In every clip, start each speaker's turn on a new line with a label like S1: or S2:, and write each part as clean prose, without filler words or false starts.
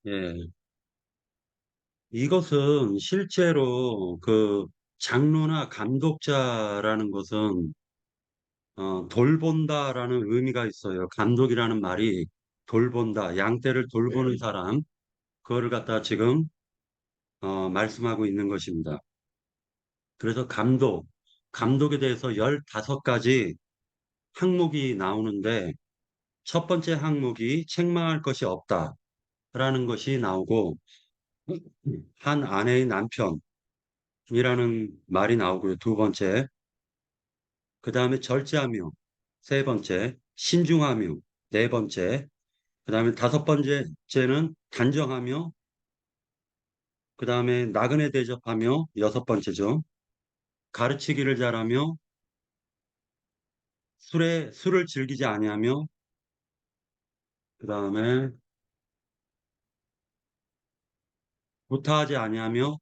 S1: 예. 이것은 실제로 그 장로나 감독자라는 것은 돌본다라는 의미가 있어요. 감독이라는 말이 돌본다, 양떼를 돌보는 사람, 그거를 갖다 지금 말씀하고 있는 것입니다. 그래서 감독에 대해서 15가지 항목이 나오는데 첫 번째 항목이 책망할 것이 없다라는 것이 나오고 한 아내의 남편이라는 말이 나오고요. 두 번째, 그 다음에 절제하며 세 번째, 신중하며 네 번째, 그 다음에 다섯 번째는 단정하며 그 다음에 나그네 대접하며 여섯 번째죠. 가르치기를 잘하며 술을 즐기지 아니하며 그 다음에 구타하지 아니하며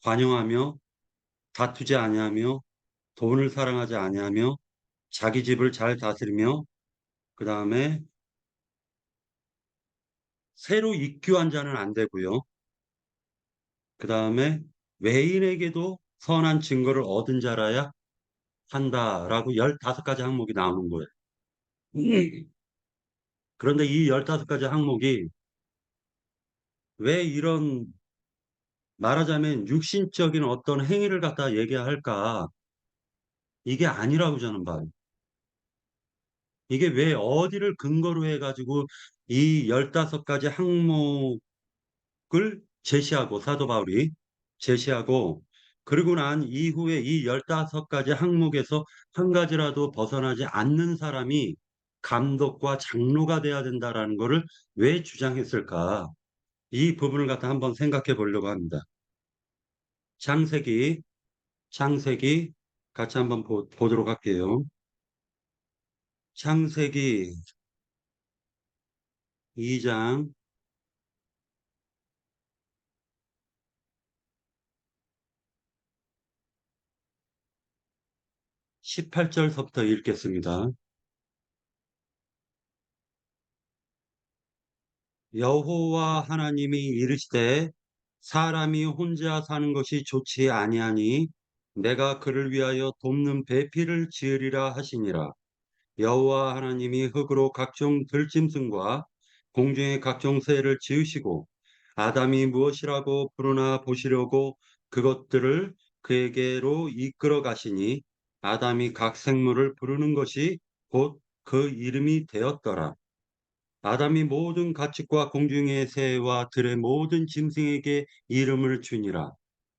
S1: 관용하며 다투지 아니하며 돈을 사랑하지 아니하며 자기 집을 잘 다스리며 그 다음에 새로 입교한 자는 안 되고요. 그 다음에 외인에게도 선한 증거를 얻은 자라야 한다라고 15가지 항목이 나오는 거예요. 그런데 이 15가지 항목이 왜 이런 말하자면 육신적인 어떤 행위를 갖다 얘기할까? 이게 아니라고 저는 봐요. 이게 왜 어디를 근거로 해가지고 이 15가지 항목을 제시하고 사도 바울이 제시하고 그리고 난 이후에 이 15가지 항목에서 한 가지라도 벗어나지 않는 사람이 감독과 장로가 돼야 된다라는 것을 왜 주장했을까? 이 부분을 갖다 한번 생각해 보려고 합니다. 창세기, 창세기 같이 한번 보도록 할게요. 창세기 2장 18절서부터 읽겠습니다. 여호와 하나님이 이르시되 사람이 혼자 사는 것이 좋지 아니하니 내가 그를 위하여 돕는 배필을 지으리라 하시니라. 여호와 하나님이 흙으로 각종 들짐승과 공중의 각종 새를 지으시고 아담이 무엇이라고 부르나 보시려고 그것들을 그에게로 이끌어 가시니 아담이 각 생물을 부르는 것이 곧 그 이름이 되었더라. 아담이 모든 가축과 공중의 새와 들의 모든 짐승에게 이름을 주니라.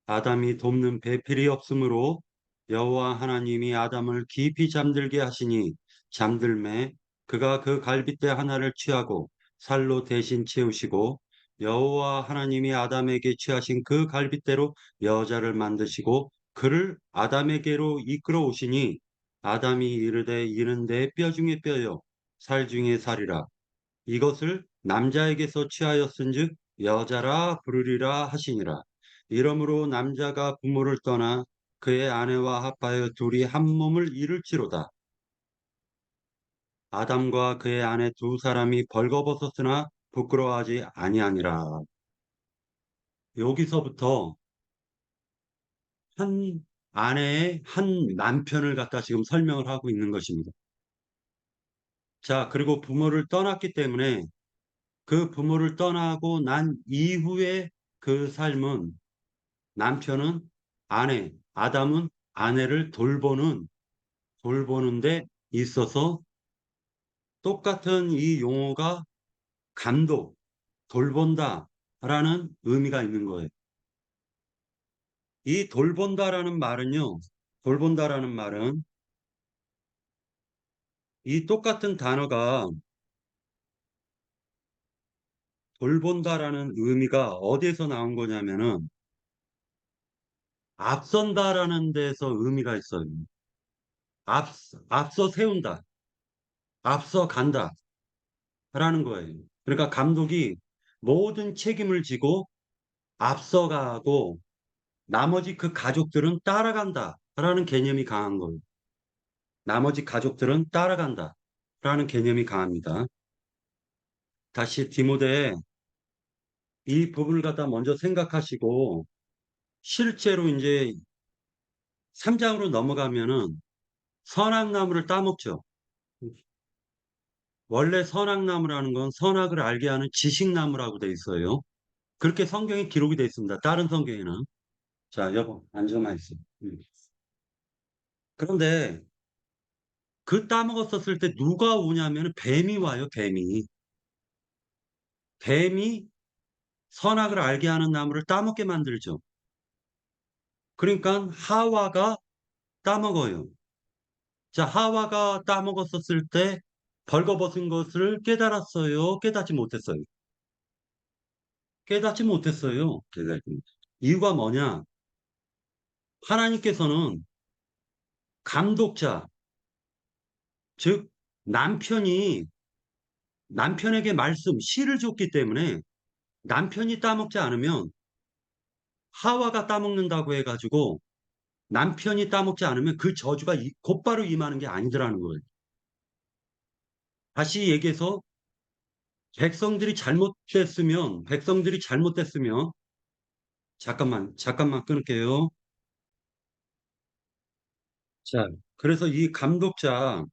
S1: 아담이 돕는 배필이 없으므로 여호와 하나님이 아담을 깊이 잠들게 하시니 잠들매 그가 그 갈빗대 하나를 취하고 살로 대신 채우시고 여호와 하나님이 아담에게 취하신 그 갈빗대로 여자를 만드시고 그를 아담에게로 이끌어 오시니 아담이 이르되 이는 내 뼈 중에 뼈요 살 중에 살이라 이것을 남자에게서 취하였은즉 여자라 부르리라 하시니라. 이러므로 남자가 부모를 떠나 그의 아내와 합하여 둘이 한 몸을 이룰지로다. 아담과 그의 아내 두 사람이 벌거벗었으나 부끄러워하지 아니하니라. 여기서부터 한 아내의 한 남편을 갖다 지금 설명을 하고 있는 것입니다. 자, 그리고 부모를 떠났기 때문에 그 부모를 떠나고 난 이후에 그 삶은 남편은 아담은 아내를 돌보는 데 있어서 똑같은 이 용어가 감독, 돌본다라는 의미가 있는 거예요. 이 돌본다라는 말은 이 똑같은 단어가 돌본다라는 의미가 어디에서 나온 거냐면은 앞선다라는 데서 의미가 있어요. 앞서 세운다, 앞서 간다라는 거예요. 그러니까 감독이 모든 책임을 지고 앞서가고 나머지 그 가족들은 따라간다라는 개념이 강한 거예요. 나머지 가족들은 따라간다라는 개념이 강합니다. 다시 디모데 이 부분을 갖다 먼저 생각하시고 실제로 이제 3장으로 넘어가면은 선악나무를 따먹죠. 원래 선악나무라는 건 선악을 알게 하는 지식나무라고 돼 있어요. 그렇게 성경에 기록이 돼 있습니다. 다른 성경에는. 자, 여보, 앉아만 있어. 그런데 그 따먹었었을 때 누가 오냐면 뱀이 와요, 뱀이. 뱀이 선악을 알게 하는 나무를 따먹게 만들죠. 그러니까 하와가 따먹어요. 자, 하와가 따먹었었을 때 벌거벗은 것을 깨달았어요? 깨닫지 못했어요? 깨닫지 못했어요. 이유가 뭐냐? 하나님께서는 감독자, 즉 남편이 남편에게 말씀, 시를 줬기 때문에 남편이 따먹지 않으면 하와가 따먹는다고 해가지고 남편이 따먹지 않으면 그 저주가 곧바로 임하는 게 아니더라는 거예요. 다시 얘기해서 백성들이 잘못됐으면 잠깐만 끊을게요. 자, 그래서 이 감독자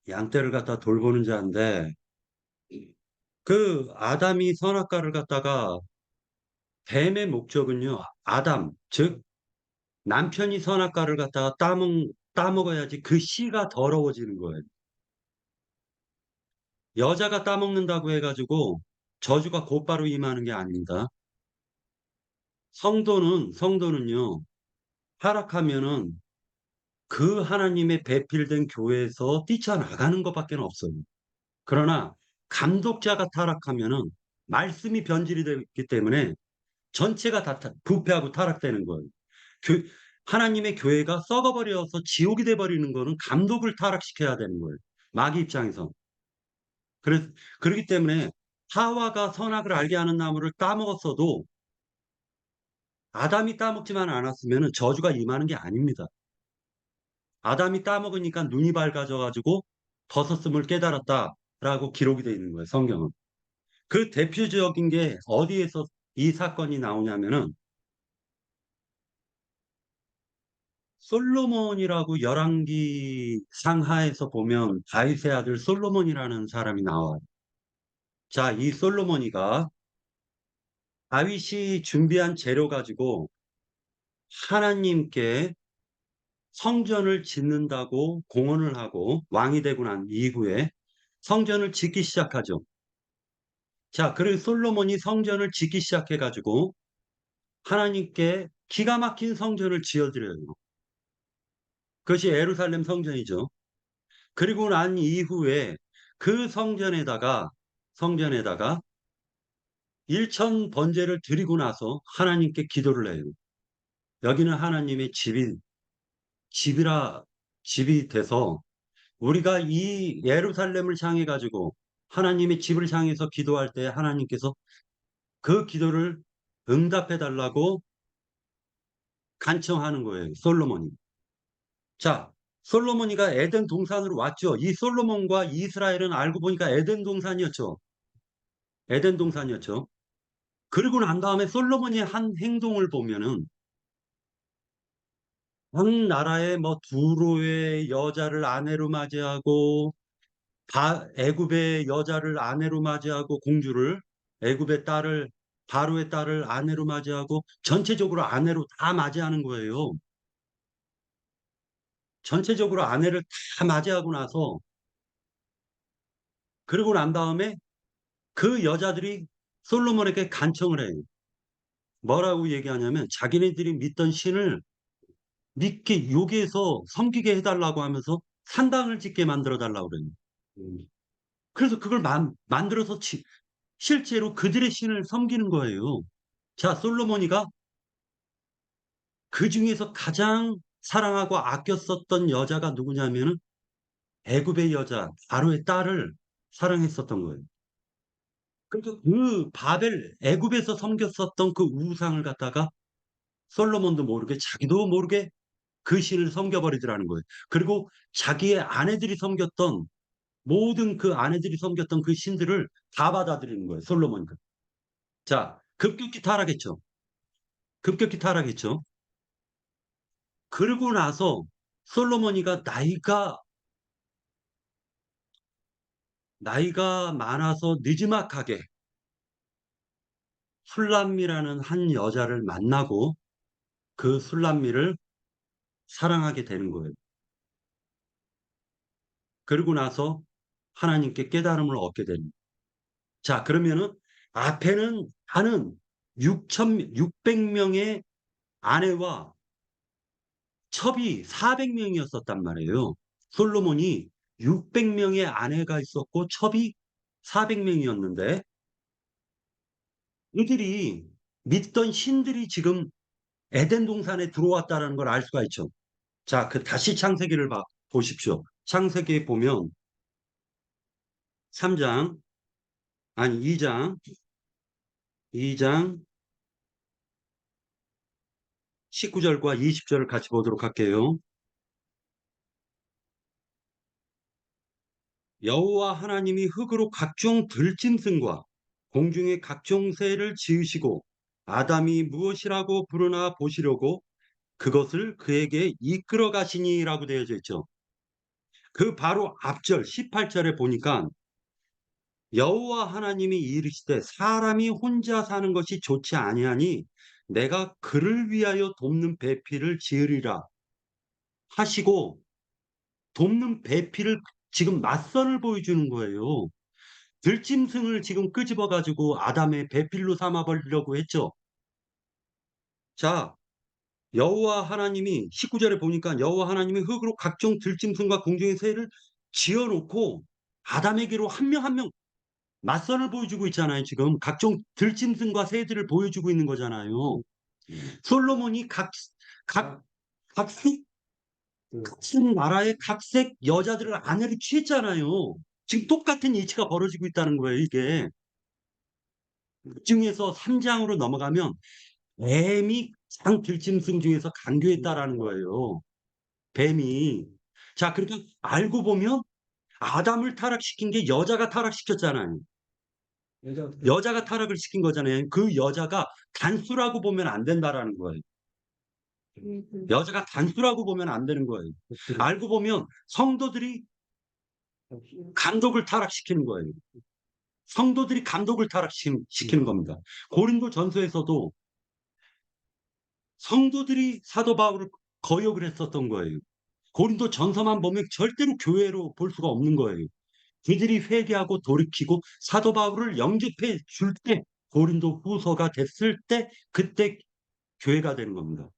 S1: 양떼를 갖다 돌보는 자인데 그 아담이 선악과를 갖다가 뱀의 목적은요. 아담, 즉 남편이 선악과를 갖다가 따먹어야지 그 씨가 더러워지는 거예요. 여자가 따먹는다고 해가지고 저주가 곧바로 임하는 게 아닙니다. 성도는요, 타락하면은 그 하나님의 배필된 교회에서 뛰쳐나가는 것밖에 없어요. 그러나 감독자가 타락하면은 말씀이 변질이 되기 때문에 전체가 다 부패하고 타락되는 거예요. 교- 하나님의 교회가 썩어버려서 지옥이 돼버리는 거는 감독을 타락시켜야 되는 거예요. 마귀 입장에서. 그렇기 때문에 하와가 선악을 알게 하는 나무를 따먹었어도 아담이 따먹지만 않았으면 저주가 임하는 게 아닙니다. 아담이 따먹으니까 눈이 밝아져가지고 벗었음을 깨달았다라고 기록이 되어 있는 거예요, 성경은. 그 대표적인 게 어디에서 이 사건이 나오냐면은 솔로몬이라고 열왕기 상하에서 보면 다윗의 아들 솔로몬이라는 사람이 나와요. 자, 이 솔로몬이가 다윗이 준비한 재료 가지고 하나님께 성전을 짓는다고 공언을 하고 왕이 되고 난 이후에 성전을 짓기 시작하죠. 자, 그리고 솔로몬이 성전을 짓기 시작해가지고 하나님께 기가 막힌 성전을 지어드려요. 그것이 예루살렘 성전이죠. 그리고 난 이후에 그 성전에다가 일천 번제를 드리고 나서 하나님께 기도를 해요. 여기는 하나님의 집이라, 집이 돼서 우리가 이 예루살렘을 향해 가지고 하나님의 집을 향해서 기도할 때 하나님께서 그 기도를 응답해 달라고 간청하는 거예요. 솔로몬이. 자, 솔로몬이가 에덴 동산으로 왔죠. 이 솔로몬과 이스라엘은 알고 보니까 에덴 동산이었죠. 에덴 동산이었죠. 그리고 난 다음에 솔로몬이 한 행동을 보면은 각 나라의 뭐 두로의 여자를 아내로 맞이하고 애굽의 여자를 아내로 맞이하고 공주를 애굽의 딸을 바로의 딸을 아내로 맞이하고 전체적으로 아내로 다 맞이하는 거예요. 전체적으로 아내를 다 맞이하고 나서 그러고 난 다음에 그 여자들이 솔로몬에게 간청을 해요. 뭐라고 얘기하냐면 자기네들이 믿던 신을 믿게 여기에서 섬기게 해달라고 하면서 산당을 짓게 만들어 달라고 그래요. 음. 그래서 그걸 만들어서 실제로 그들의 신을 섬기는 거예요. 자, 솔로몬이가 그 중에서 가장 사랑하고 아꼈었던 여자가 누구냐면은 애굽의 여자 바로의 딸을 사랑했었던 거예요. 그러니까 그 애굽에서 섬겼었던 그 우상을 갖다가 솔로몬도 모르게 자기도 모르게 그 신을 섬겨버리더라는 거예요. 그리고 자기의 모든 그 아내들이 섬겼던 그 신들을 다 받아들이는 거예요. 솔로몬이. 자, 급격히 타락했죠. 급격히 타락했죠. 그러고 나서 솔로몬이가 나이가 많아서 느지막하게 술람미라는 한 여자를 만나고 그 술람미를 사랑하게 되는 거예요. 그러고 나서 하나님께 깨달음을 얻게 됩니다. 자, 그러면은 앞에는 다는 600명의 아내와 첩이 400명이었었단 말이에요. 솔로몬이 600명의 아내가 있었고 첩이 400명이었는데 이들이 믿던 신들이 지금 에덴 동산에 들어왔다는 걸 알 수가 있죠. 자, 다시 창세기를 보십시오. 창세기에 보면 3장, 아니 2장 19절과 20절을 같이 보도록 할게요. 여호와 하나님이 흙으로 각종 들짐승과 공중의 각종 새를 지으시고 아담이 무엇이라고 부르나 보시려고 그것을 그에게 이끌어 가시니라고 되어져 있죠. 그 바로 앞절 18절에 보니까 여호와 하나님이 이르시되 사람이 혼자 사는 것이 좋지 아니하니 내가 그를 위하여 돕는 배필을 지으리라 하시고 돕는 배필을 지금 맞선을 보여주는 거예요. 들짐승을 지금 끄집어 가지고 아담의 배필로 삼아 버리려고 했죠. 자, 여호와 하나님이 19절에 보니까 여호와 하나님이 흙으로 각종 들짐승과 공중의 새를 지어 놓고 아담에게로 한 명 한 명 맞선을 보여주고 있잖아요. 지금 각종 들짐승과 새들을 보여주고 있는 거잖아요. 솔로몬이 각, 각색, 각색 나라의 각색 여자들을 아내로 취했잖아요. 지금 똑같은 이치가 벌어지고 있다는 거예요, 이게. 그 중에서 3장으로 넘어가면 뱀이 장 들짐승 중에서 강교했다라는 거예요. 뱀이. 자, 그러니까 알고 보면 아담을 타락시킨 게 여자가 타락시켰잖아요. 여자가 타락을 시킨 거잖아요. 그 여자가 단수라고 보면 안 된다라는 거예요. 여자가 단수라고 보면 안 되는 거예요. 알고 보면 성도들이 감독을 타락시키는 거예요. 성도들이 감독을 타락시키는 겁니다. 고린도 전서에서도 성도들이 사도 바울을 거역을 했었던 거예요. 고린도 전서만 보면 절대로 교회로 볼 수가 없는 거예요. 그들이 회개하고 돌이키고 사도 바울을 영접해 줄 때 고린도 후서가 됐을 때 그때 교회가 되는 겁니다.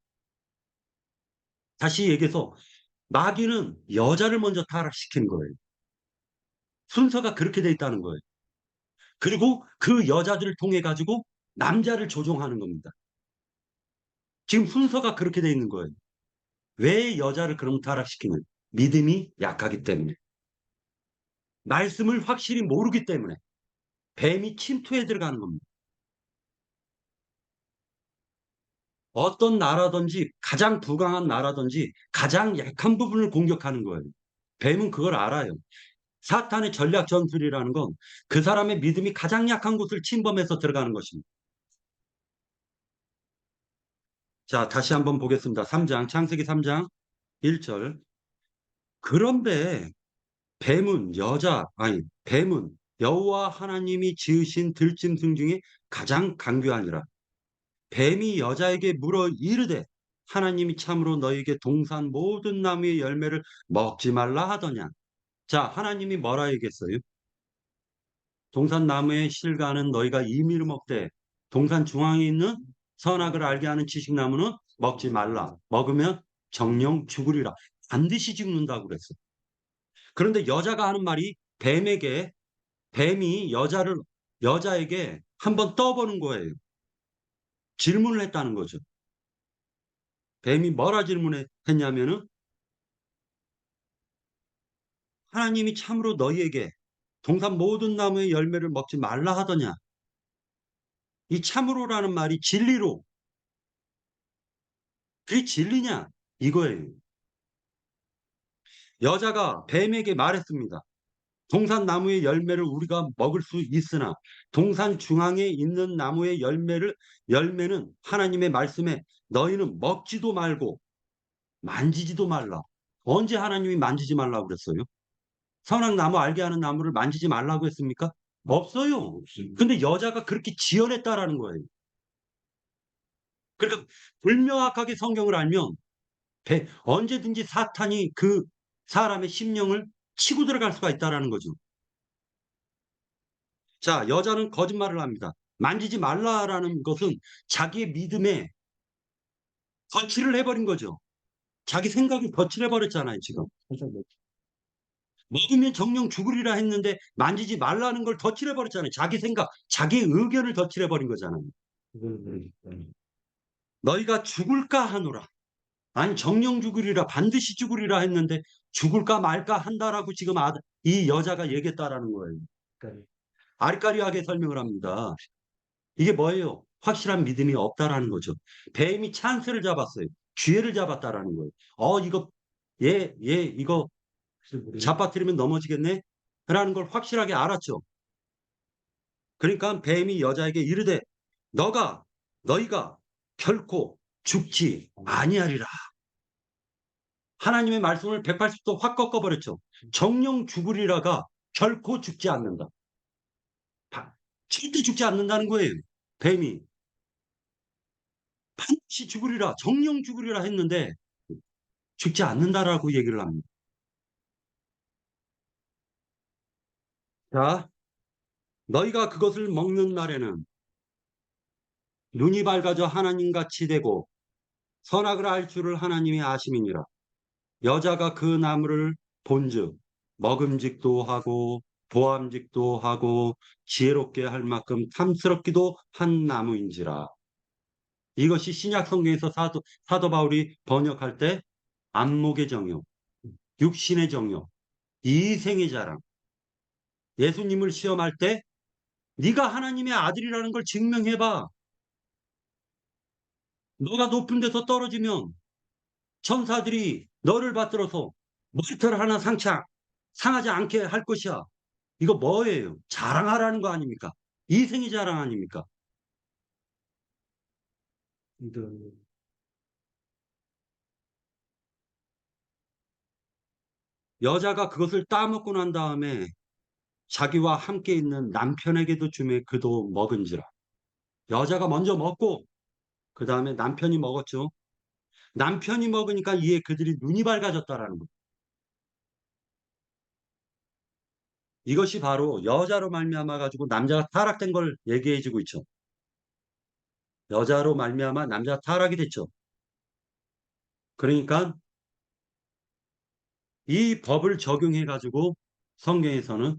S1: 다시 얘기해서 마귀는 여자를 먼저 타락시키는 거예요. 순서가 그렇게 돼 있다는 거예요. 그리고 그 여자들을 통해 가지고 남자를 조종하는 겁니다. 지금 순서가 그렇게 돼 있는 거예요. 왜 여자를 그럼 타락시키는? 믿음이 약하기 때문에. 말씀을 확실히 모르기 때문에. 뱀이 침투해 들어가는 겁니다. 어떤 나라든지 가장 부강한 나라든지 가장 약한 부분을 공격하는 거예요. 뱀은 그걸 알아요. 사탄의 전략 전술이라는 건 그 사람의 믿음이 가장 약한 곳을 침범해서 들어가는 것입니다. 자, 다시 한번 보겠습니다. 3장, 창세기 3장 1절. 그런데 뱀은 여호와 하나님이 지으신 들짐승 중에 가장 강교하니라. 뱀이 여자에게 물어 이르되 하나님이 참으로 너에게 동산 모든 나무의 열매를 먹지 말라 하더냐. 자, 하나님이 뭐라 얘기했어요? 동산 나무의 실과는 너희가 임의로 먹되 동산 중앙에 있는 선악을 알게 하는 지식나무는 먹지 말라. 먹으면 정령 죽으리라. 반드시 죽는다고 그랬어. 그런데 여자가 하는 말이 뱀이 여자에게 한번 떠보는 거예요. 질문을 했다는 거죠. 뱀이 뭐라 질문했냐면은 하나님이 참으로 너희에게 동산 모든 나무의 열매를 먹지 말라 하더냐. 이 참으로라는 말이 진리로 그게 진리냐 이거예요. 여자가 뱀에게 말했습니다. 동산 나무의 열매를 우리가 먹을 수 있으나 동산 중앙에 있는 나무의 열매는 하나님의 말씀에 너희는 먹지도 말고 만지지도 말라. 언제 하나님이 만지지 말라고 그랬어요? 선악 나무 알게 하는 나무를 만지지 말라고 했습니까? 없어요. 근데 여자가 그렇게 지어냈다라는 거예요. 그러니까 불명확하게 성경을 알면 언제든지 사탄이 그 사람의 심령을 치고 들어갈 수가 있다라는 거죠. 자, 여자는 거짓말을 합니다. 만지지 말라라는 것은 자기의 믿음에 덧칠을 해버린 거죠. 자기 생각이 덧칠해버렸잖아요, 지금. 먹으면 정령 죽으리라 했는데 만지지 말라는 걸 덧칠해버렸잖아요. 자기 생각, 자기 의견을 덧칠해버린 거잖아요. 너희가 죽을까 하노라. 아니, 정령 죽으리라, 반드시 죽으리라 했는데 죽을까 말까 한다라고 지금 이 여자가 얘기했다라는 거예요. 아리까리하게 설명을 합니다. 이게 뭐예요? 확실한 믿음이 없다라는 거죠. 뱀이 찬스를 잡았어요. 기회를 잡았다라는 거예요. 이거 이거 잡아뜨리면 넘어지겠네? 라는 걸 확실하게 알았죠. 그러니까 뱀이 여자에게 이르되 너희가 결코 죽지 아니하리라. 하나님의 말씀을 180도 확 꺾어버렸죠. 정령 죽으리라가 결코 죽지 않는다. 절대 죽지 않는다는 거예요. 뱀이. 반드시 죽으리라, 정령 죽으리라 했는데 죽지 않는다라고 얘기를 합니다. 자, 너희가 그것을 먹는 날에는 눈이 밝아져 하나님같이 되고 선악을 알 줄을 하나님이 아심이니라. 여자가 그 나무를 본즉 먹음직도 하고 보암직도 하고 지혜롭게 할 만큼 탐스럽기도 한 나무인지라. 이것이 신약 성경에서 사도 바울이 번역할 때 안목의 정욕, 육신의 정욕, 이생의 자랑, 예수님을 시험할 때 네가 하나님의 아들이라는 걸 증명해봐. 너가 높은 데서 떨어지면 천사들이 너를 받들어서 머리털 하나 상하지 않게 할 것이야. 이거 뭐예요? 자랑하라는 거 아닙니까? 이생의 자랑 아닙니까? 여자가 그것을 따먹고 난 다음에 자기와 함께 있는 남편에게도 주매 그도 먹은지라. 여자가 먼저 먹고 그 다음에 남편이 먹었죠. 남편이 먹으니까 이에 그들이 눈이 밝아졌다라는 거. 이것이 바로 여자로 말미암아 가지고 남자가 타락된 걸 얘기해주고 있죠. 여자로 말미암아 남자가 타락이 됐죠. 그러니까 이 법을 적용해 가지고 성경에서는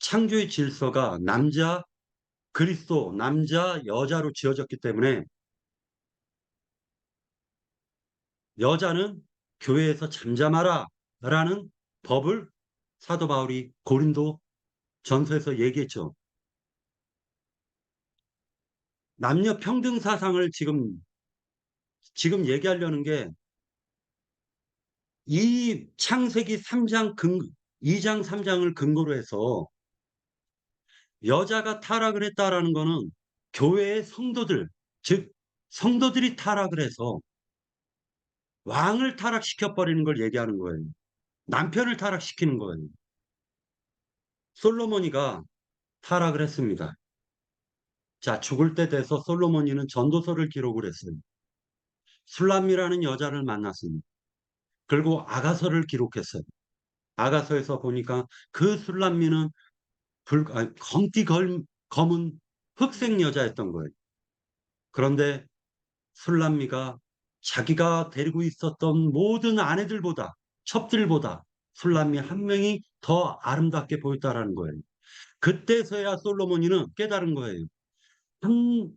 S1: 창조의 질서가 그리스도, 남자, 여자로 지어졌기 때문에 여자는 교회에서 잠잠하라 라는 법을 사도 바울이 고린도 전서에서 얘기했죠. 남녀 평등 사상을 지금 얘기하려는 게 이 창세기 2장 3장을 근거로 해서 여자가 타락을 했다라는 거는 교회의 성도들, 즉 성도들이 타락을 해서 왕을 타락시켜 버리는 걸 얘기하는 거예요. 남편을 타락시키는 거예요. 솔로몬이가 타락을 했습니다. 자, 죽을 때 돼서 솔로몬이는 전도서를 기록을 했어요. 술람미라는 여자를 만났습니다. 그리고 아가서를 기록했어요. 아가서에서 보니까 그 술람미는 검은 흑색 여자였던 거예요. 그런데 술람미가 자기가 데리고 있었던 모든 아내들보다, 첩들보다 술람미 한 명이 더 아름답게 보였다라는 거예요. 그때서야 솔로몬이는 깨달은 거예요. 한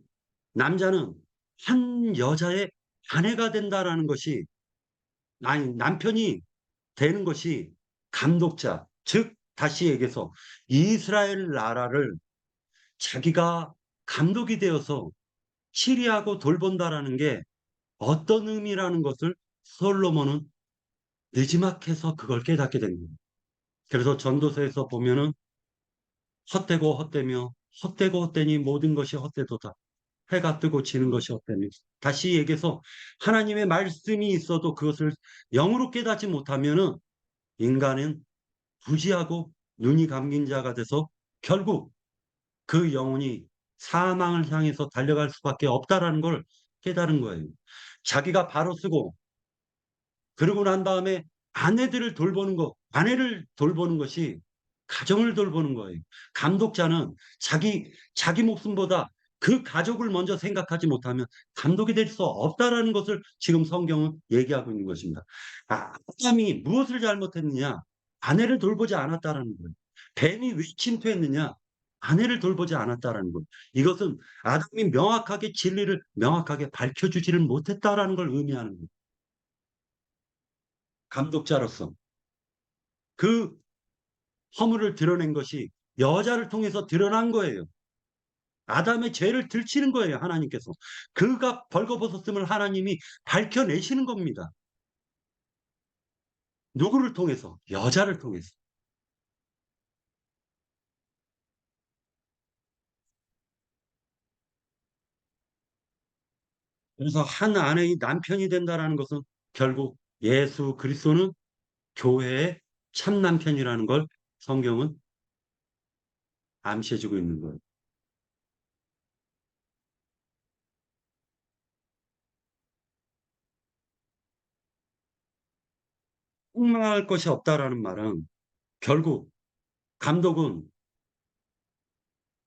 S1: 남자는 한 여자의 아내가 된다라는 것이, 아니, 남편이 되는 것이 감독자, 즉, 다시 얘기해서 이스라엘 나라를 자기가 감독이 되어서 치리하고 돌본다라는 게 어떤 의미라는 것을 솔로몬은 느지막해서 그걸 깨닫게 된 겁니다. 그래서 전도서에서 보면은 헛되고 헛되며 헛되고 헛되니 모든 것이 헛되도다. 해가 뜨고 지는 것이 헛되니. 다시 얘기해서 하나님의 말씀이 있어도 그것을 영으로 깨닫지 못하면은 인간은 부지하고 눈이 감긴 자가 돼서 결국 그 영혼이 사망을 향해서 달려갈 수밖에 없다라는 걸 깨달은 거예요. 자기가 바로 쓰고 그러고 난 다음에 아내들을 돌보는 것, 아내를 돌보는 것이 가정을 돌보는 거예요. 감독자는 자기 목숨보다 그 가족을 먼저 생각하지 못하면 감독이 될 수 없다라는 것을 지금 성경은 얘기하고 있는 것입니다. 아담이 무엇을 잘못했느냐? 아내를 돌보지 않았다라는 거예요. 뱀이 왜 침투했느냐? 아내를 돌보지 않았다라는 거예요. 이것은 아담이 명확하게 진리를 명확하게 밝혀주지를 못했다라는 걸 의미하는 거예요. 감독자로서. 그 허물을 드러낸 것이 여자를 통해서 드러난 거예요. 아담의 죄를 들추는 거예요, 하나님께서. 그가 벌거벗었음을 하나님이 밝혀내시는 겁니다. 누구를 통해서? 여자를 통해서. 그래서 한 아내의 남편이 된다라는 것은 결국 예수 그리스도는 교회의 참 남편이라는 걸 성경은 암시해주고 있는 거예요. 폭망할 것이 없다라는 말은 결국 감독은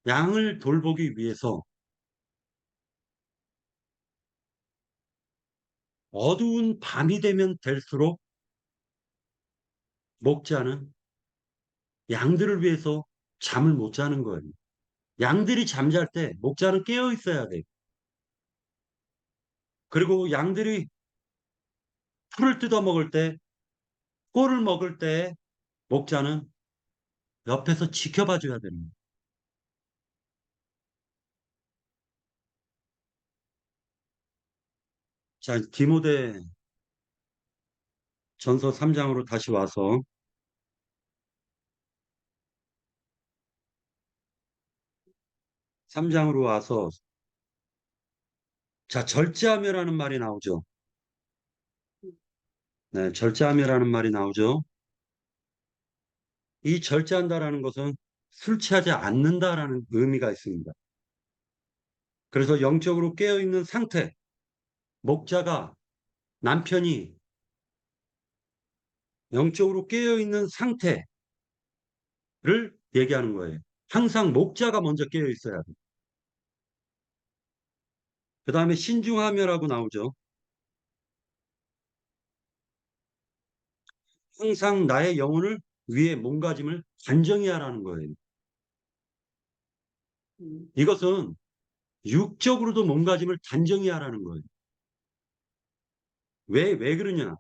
S1: 양을 돌보기 위해서 어두운 밤이 되면 될수록 목자는 양들을 위해서 잠을 못 자는 거예요. 양들이 잠잘 때 목자는 깨어 있어야 돼. 그리고 양들이 풀을 뜯어 먹을 때, 꼴을 먹을 때 목자는 옆에서 지켜봐 줘야 되는 거예요. 자, 디모데 전서 3장으로 다시 와서 3장으로 와서 자, 절제하며라는 말이 나오죠. 네, 절제하며라는 말이 나오죠. 이 절제한다라는 것은 술 취하지 않는다라는 의미가 있습니다. 그래서 영적으로 깨어 있는 상태, 목자가 남편이 영적으로 깨어 있는 상태를 얘기하는 거예요. 항상 목자가 먼저 깨어 있어야 돼. 그 다음에 신중하며라고 나오죠. 항상 나의 영혼을 위해 몸가짐을 단정히 하라는 거예요. 이것은 육적으로도 몸가짐을 단정히 하라는 거예요. 왜 그러냐?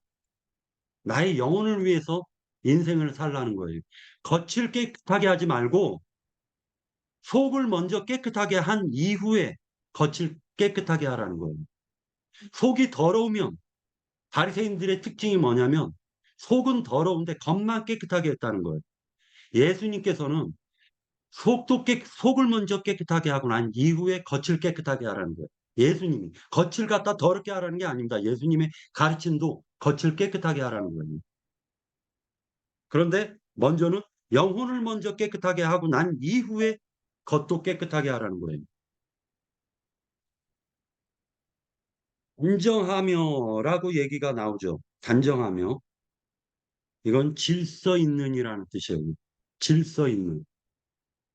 S1: 나의 영혼을 위해서 인생을 살라는 거예요. 겉을 깨끗하게 하지 말고 속을 먼저 깨끗하게 한 이후에 겉을 깨끗하게 하라는 거예요. 속이 더러우면 바리새인들의 특징이 뭐냐면 속은 더러운데 겉만 깨끗하게 했다는 거예요. 예수님께서는 속을 먼저 깨끗하게 하고 난 이후에 겉을 깨끗하게 하라는 거예요. 예수님이 겉을 갖다 더럽게 하라는 게 아닙니다. 예수님의 가르침도 겉을 깨끗하게 하라는 거예요. 그런데 먼저는 영혼을 먼저 깨끗하게 하고 난 이후에 겉도 깨끗하게 하라는 거예요. 단정하며라고 얘기가 나오죠. 단정하며. 이건 질서 있는이라는 뜻이에요. 질서 있는.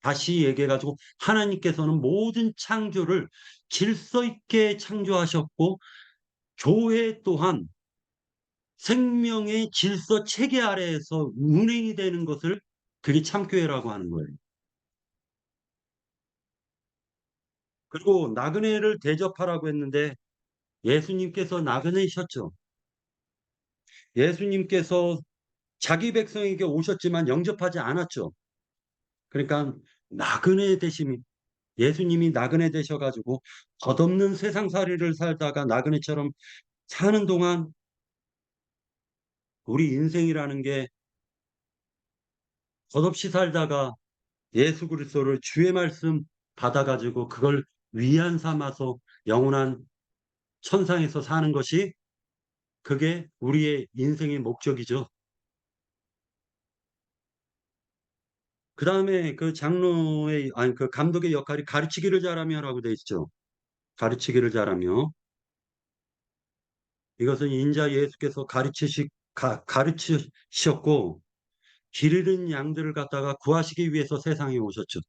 S1: 다시 얘기해가지고 하나님께서는 모든 창조를 질서 있게 창조하셨고 교회 또한 생명의 질서 체계 아래에서 운행이 되는 것을 그게 참교회라고 하는 거예요. 그리고 나그네를 대접하라고 했는데 예수님께서 나그네셨죠. 예수님께서 자기 백성에게 오셨지만 영접하지 않았죠. 그러니까 나그네 되심이 예수님이 나그네 되셔가지고 덧없는 세상살이를 살다가 나그네처럼 사는 동안 우리 인생이라는 게 덧없이 살다가 예수 그리스도를 주의 말씀 받아 가지고 그걸 위안 삼아서 영원한 천상에서 사는 것이 그게 우리의 인생의 목적이죠. 그다음에 그 장로의 아니 그 감독의 역할이 가르치기를 잘하며라고 돼 있죠. 가르치기를 잘하며. 이것은 인자 예수께서 가르치셨고 길 잃은 양들을 갖다가 구하시기 위해서 세상에 오셨죠.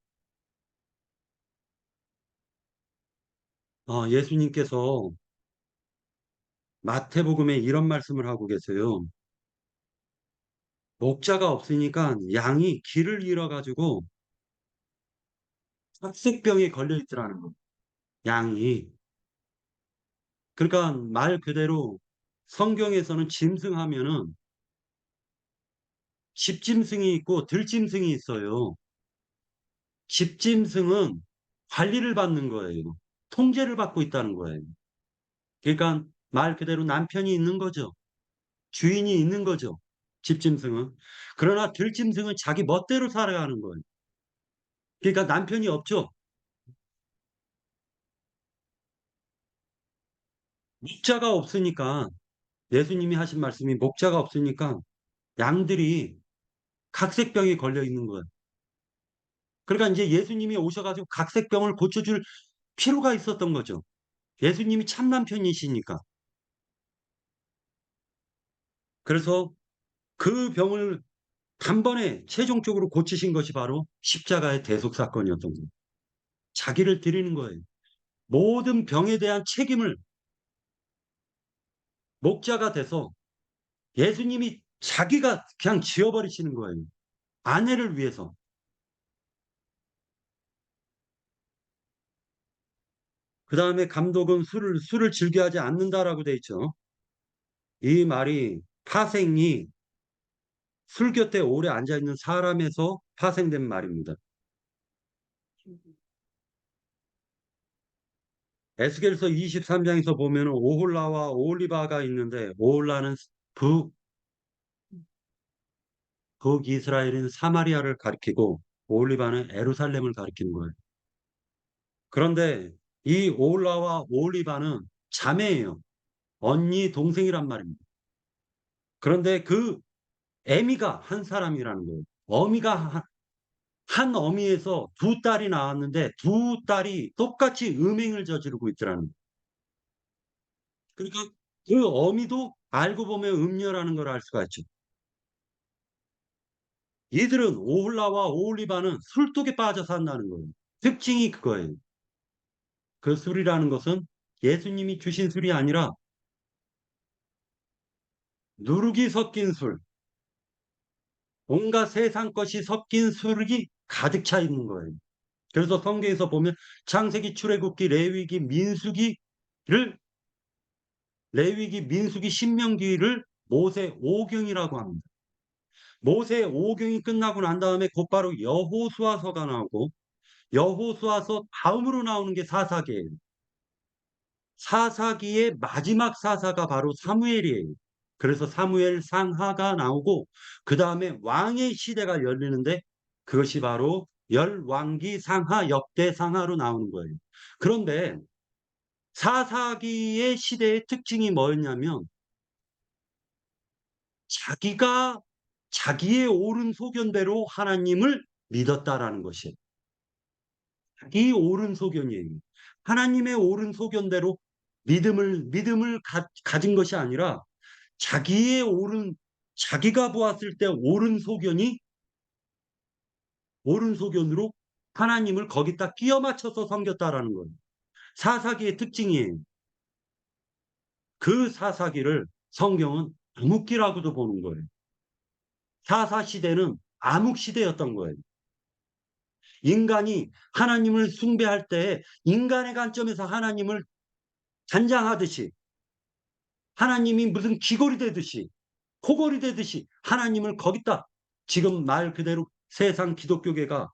S1: 예수님께서 마태복음에 이런 말씀을 하고 계세요. 목자가 없으니까 양이 길을 잃어가지고 삭색병에 걸려 있더라는 거예요. 양이. 그러니까 말 그대로 성경에서는 짐승하면은 집짐승이 있고 들짐승이 있어요. 집짐승은 관리를 받는 거예요. 통제를 받고 있다는 거예요. 그러니까 말 그대로 남편이 있는 거죠. 주인이 있는 거죠. 집짐승은. 그러나 들짐승은 자기 멋대로 살아가는 거예요. 그러니까 남편이 없죠. 목자가 없으니까 예수님이 하신 말씀이 목자가 없으니까 양들이 각색병에 걸려 있는 거예요. 그러니까 이제 예수님이 오셔가지고 각색병을 고쳐줄 필요가 있었던 거죠. 예수님이 참 남편이시니까. 그래서 그 병을 단번에 최종적으로 고치신 것이 바로 십자가의 대속 사건이었던 거예요. 자기를 드리는 거예요. 모든 병에 대한 책임을 목자가 돼서 예수님이 자기가 그냥 지어버리시는 거예요. 아내를 위해서. 그 다음에 감독은 술을 즐겨하지 않는다라고 돼 있죠. 이 말이 파생이 술 곁에 오래 앉아있는 사람에서 파생된 말입니다. 에스겔서 23장에서 보면 오홀라와 오홀리바가 있는데 오홀라는 북, 북이스라엘인 사마리아를 가리키고 오홀리바는 에루살렘을 가리키는 거예요. 그런데 이 오홀라와 오홀리바는 자매예요. 언니, 동생이란 말입니다. 그런데 그 애미가 한 사람이라는 거예요. 어미가 한 어미에서 두 딸이 나왔는데 두 딸이 똑같이 음행을 저지르고 있더라는 거예요. 그러니까 그 어미도 알고 보면 음녀라는 걸 알 수가 있죠. 이들은 오홀라와 오홀리바는 술독에 빠져 산다는 거예요. 특징이 그거예요. 그 술이라는 것은 예수님이 주신 술이 아니라 누룩이 섞인 술, 온갖 세상 것이 섞인 술이 가득 차 있는 거예요. 그래서 성경에서 보면 창세기, 출애굽기, 레위기, 민수기, 신명기를 모세 오경이라고 합니다. 모세 오경이 끝나고 난 다음에 곧바로 여호수아서가 나오고 여호수아서 다음으로 나오는 게 사사기예요. 사사기의 마지막 사사가 바로 사무엘이에요. 그래서 사무엘 상하가 나오고 그 다음에 왕의 시대가 열리는데 그것이 바로 열왕기 상하 역대 상하로 나오는 거예요. 그런데 사사기의 시대의 특징이 뭐였냐면 자기가 자기의 옳은 소견대로 하나님을 믿었다라는 것이에요. 자기 옳은 소견이에요. 하나님의 옳은 소견대로 믿음을 가진 것이 아니라 자기의 옳은 자기가 보았을 때 옳은 소견으로 하나님을 거기다 끼워 맞춰서 섬겼다라는 거예요. 사사기의 특징이에요. 그 사사기를 성경은 암흑기라고도 보는 거예요. 사사 시대는 암흑 시대였던 거예요. 인간이 하나님을 숭배할 때 인간의 관점에서 하나님을 단장하듯이 하나님이 무슨 귀걸이 되듯이 코걸이 되듯이 하나님을 거기다 지금 말 그대로 세상 기독교계가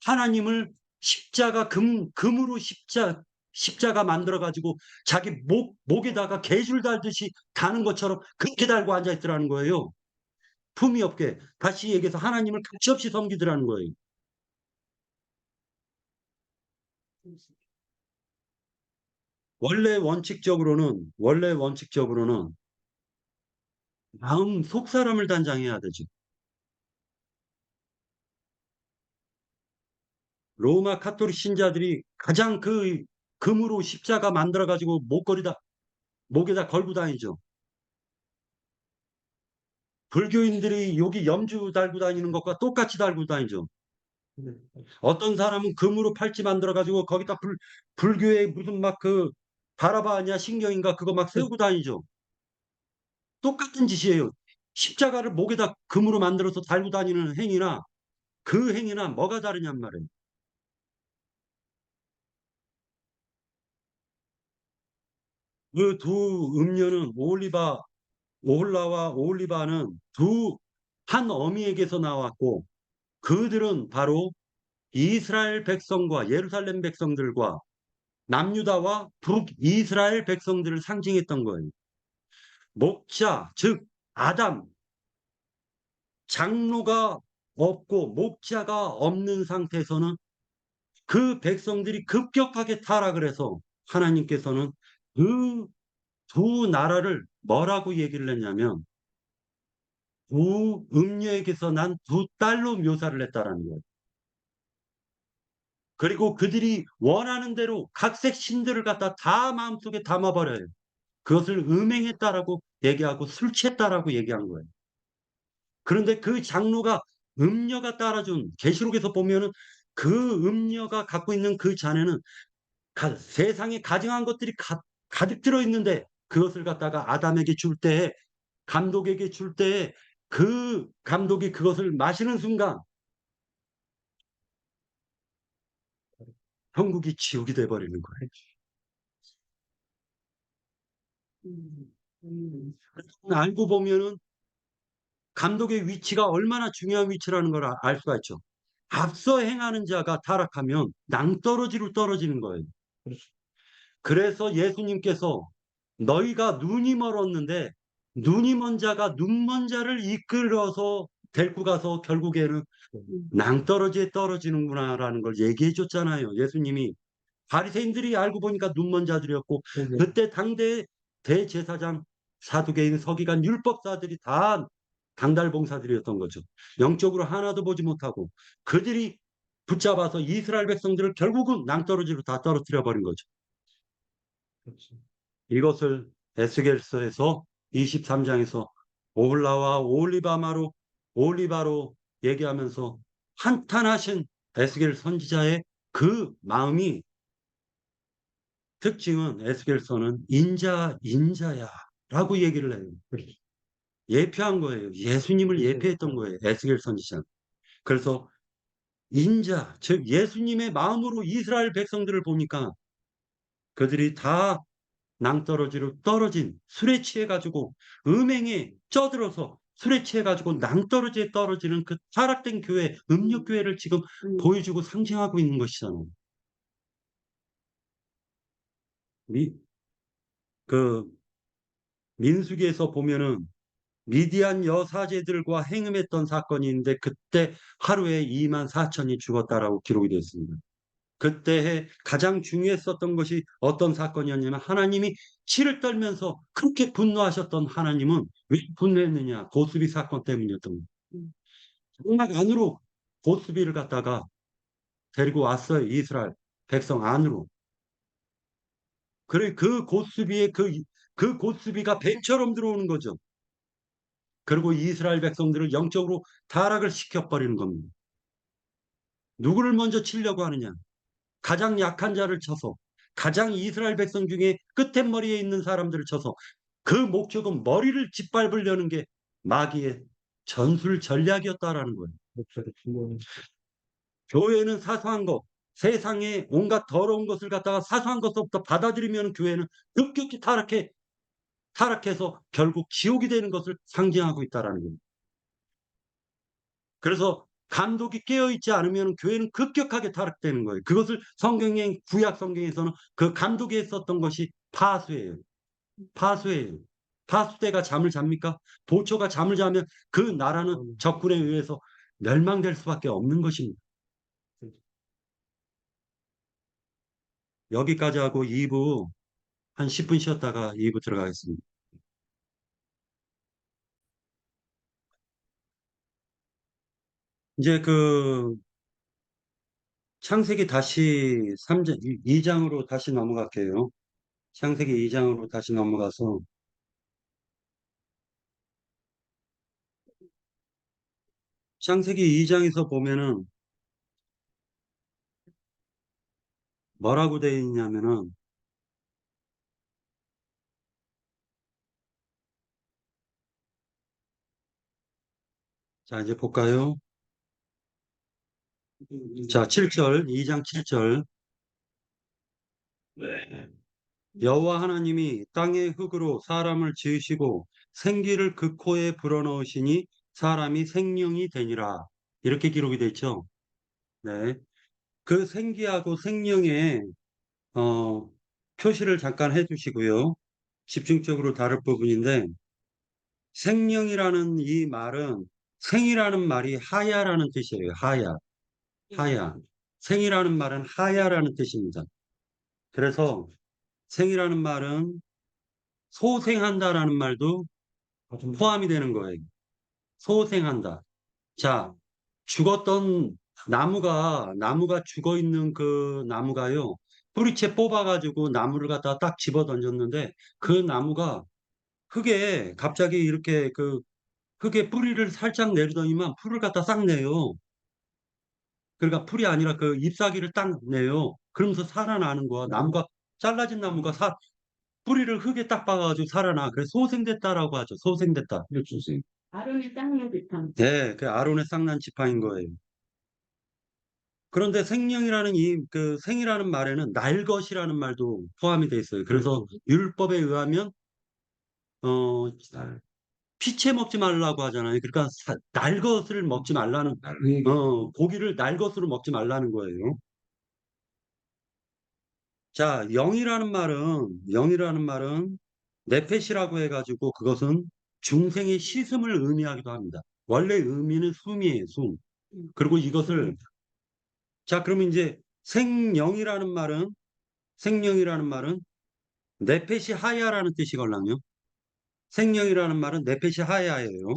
S1: 하나님을 금으로 십자가 만들어 가지고 자기 목에다가 개줄 달듯이 다는 것처럼 그렇게 달고 앉아 있더라는 거예요. 품위 없게, 다시 얘기해서 하나님을 가치없이 섬기더라는 거예요. 원래 원칙적으로는 마음 속 사람을 단장해야 되죠. 로마 카톨릭 신자들이 가장 금으로 십자가 만들어 가지고 목에다 걸고 다니죠. 불교인들이 여기 염주 달고 다니는 것과 똑같이 달고 다니죠. 어떤 사람은 금으로 팔찌 만들어 가지고 거기다 불교의 무슨 막 바라바냐 신경인가 그거 막 세우고 다니죠. 똑같은 짓이에요. 십자가를 목에다 금으로 만들어서 달고 다니는 행위나 그 행위나 뭐가 다르냔 말이에요. 그 두 음료는 오홀라와 오홀리바는 한 어미에게서 나왔고, 그들은 바로 이스라엘 백성과 예루살렘 백성들과 남유다와 북이스라엘 백성들을 상징했던 거예요. 목자, 즉 아담, 장로가 없고 목자가 없는 상태에서는 그 백성들이 급격하게 타락을 해서 하나님께서는 그 두 나라를 뭐라고 얘기를 했냐면 두 음녀에게서 난 두 딸로 묘사를 했다라는 거예요. 그리고 그들이 원하는 대로 각색 신들을 갖다 다 마음속에 담아버려요. 그것을 음행했다라고 얘기하고 술 취했다라고 얘기한 거예요. 그런데 그 장로가 음녀가 따라준 계시록에서 보면은 그 음녀가 갖고 있는 그 잔에는 세상에 가증한 것들이 가득 들어 있는데 그것을 갖다가 아담에게 줄 때에 감독에게 줄 때에 그 감독이 그것을 마시는 순간 천국이 지옥이 돼 버리는 거예요. 알고 보면은 감독의 위치가 얼마나 중요한 위치라는 걸 알 수가 있죠. 앞서 행하는 자가 타락하면 낭떠러지로 떨어지는 거예요. 그래서 예수님께서 너희가 눈이 멀었는데 눈이 먼 자가 눈 먼 자를 이끌어서 데리고 가서 결국에는 낭떠러지에 떨어지는구나라는 걸 얘기해 줬잖아요. 예수님이. 바리새인들이 알고 보니까 눈먼 자들이었고 그때 당대 대제사장 사두개인 서기관 율법사들이 다 강달봉사들이었던 거죠. 영적으로 하나도 보지 못하고 그들이 붙잡아서 이스라엘 백성들을 결국은 낭떠러지로 다 떨어뜨려 버린 거죠. 이것을 에스겔서에서 23장에서 오홀라와 올리바로 얘기하면서 한탄하신 에스겔 선지자의 그 마음이 특징은 에스겔서는 인자야라고 얘기를 해요. 예표한 거예요. 예수님을 예표했던 거예요. 에스겔 선지자. 그래서 인자, 즉 예수님의 마음으로 이스라엘 백성들을 보니까 그들이 다 낭떠러지로 떨어진 술에 취해 가지고 음행에 쩌들어서 술에 취해 가지고 낭떠러지에 떨어지는 그 타락된 교회, 음욕교회를 지금 보여주고 상징하고 있는 것이잖아요. 미, 그 민수기에서 보면은 미디안 여사제들과 행음했던 사건이 있는데 그때 하루에 2만 4천이 죽었다라고 기록이 되어 있습니다. 그때 가장 중요했었던 것이 어떤 사건이었냐면 하나님이 치를 떨면서 그렇게 분노하셨던 하나님은 왜 분노했느냐? 고스비 사건 때문이었던 거예요. 정말 안으로 고스비를 갖다가 데리고 왔어요. 이스라엘 백성 안으로. 그래 그 고스비가 뱀처럼 들어오는 거죠. 그리고 이스라엘 백성들을 영적으로 타락을 시켜버리는 겁니다. 누구를 먼저 치려고 하느냐? 가장 약한 자를 쳐서 가장 이스라엘 백성 중에 끝머리에 있는 사람들을 쳐서 그 목적은 머리를 짓밟으려는 게 마귀의 전술 전략이었다라는 거예요. 교회는 사소한 것, 세상에 온갖 더러운 것을 갖다가 사소한 것부터 받아들이면 교회는 급격히 타락해서 결국 지옥이 되는 것을 상징하고 있다라는 거예요. 그래서 감독이 깨어있지 않으면 교회는 급격하게 타락되는 거예요. 그것을 구약 성경에서는 그 감독이 했었던 것이 파수예요. 파수예요. 파수대가 잠을 잡니까? 보초가 잠을 자면 그 나라는 적군에 의해서 멸망될 수밖에 없는 것입니다. 여기까지 하고 2부 한 10분 쉬었다가 2부 들어가겠습니다. 이제 그 창세기 다시 3장, 2장으로 다시 넘어갈게요. 창세기 2장으로 다시 넘어가서 창세기 2장에서 보면은 뭐라고 되어 있냐면은 자, 이제 볼까요? 자, 7절, 2장 7절. 여호와 하나님이 땅의 흙으로 사람을 지으시고 생기를 그 코에 불어넣으시니 사람이 생명이 되니라. 이렇게 기록이 되어 있죠. 네. 그 생기하고 생명의 어, 표시를 잠깐 해주시고요. 집중적으로 다룰 부분인데 생명이라는 이 말은 생이라는 말이 하야라는 뜻이에요. 하야, 하야. 생이라는 말은 하야라는 뜻입니다. 그래서 생이라는 말은 소생한다라는 말도 포함이 되는 거예요. 소생한다. 자, 죽었던 나무가 죽어 있는 그 나무가요. 뿌리채 뽑아가지고 나무를 갖다가 딱 집어 던졌는데 그 나무가 흙에 갑자기 이렇게 그 흙에 뿌리를 살짝 내리더니만 풀을 갖다 싹 내요. 그러니까 풀이 아니라 그 잎사귀를 딱 내요. 그러면서 살아나는 거야. 나무가 잘라진 나무가 뿌리를 흙에 딱 박아가지고 살아나. 그래서 소생됐다라고 하죠. 소생됐다. 이렇게 쓰세요.
S2: 아론의 쌍난 비판.
S1: 네, 그 아론의 쌍난 지팡인 거예요. 그런데 생명이라는 그 생이라는 말에는 날 것이라는 말도 포함이 돼 있어요. 그래서 율법에 의하면 어 피채 먹지 말라고 하잖아요. 그러니까 날 것을 먹지 말라는 고기를 날 것으로 먹지 말라는 거예요. 자, 영이라는 말은 네펫이라고 해가지고 그것은 중생의 시슴을 의미하기도 합니다. 원래 의미는 숨이에요, 숨. 그리고 이것을 자, 그러면 이제 생명이라는 말은 네펫이 하야라는 뜻이걸랑요. 생명이라는 말은 네펫이 하야예요.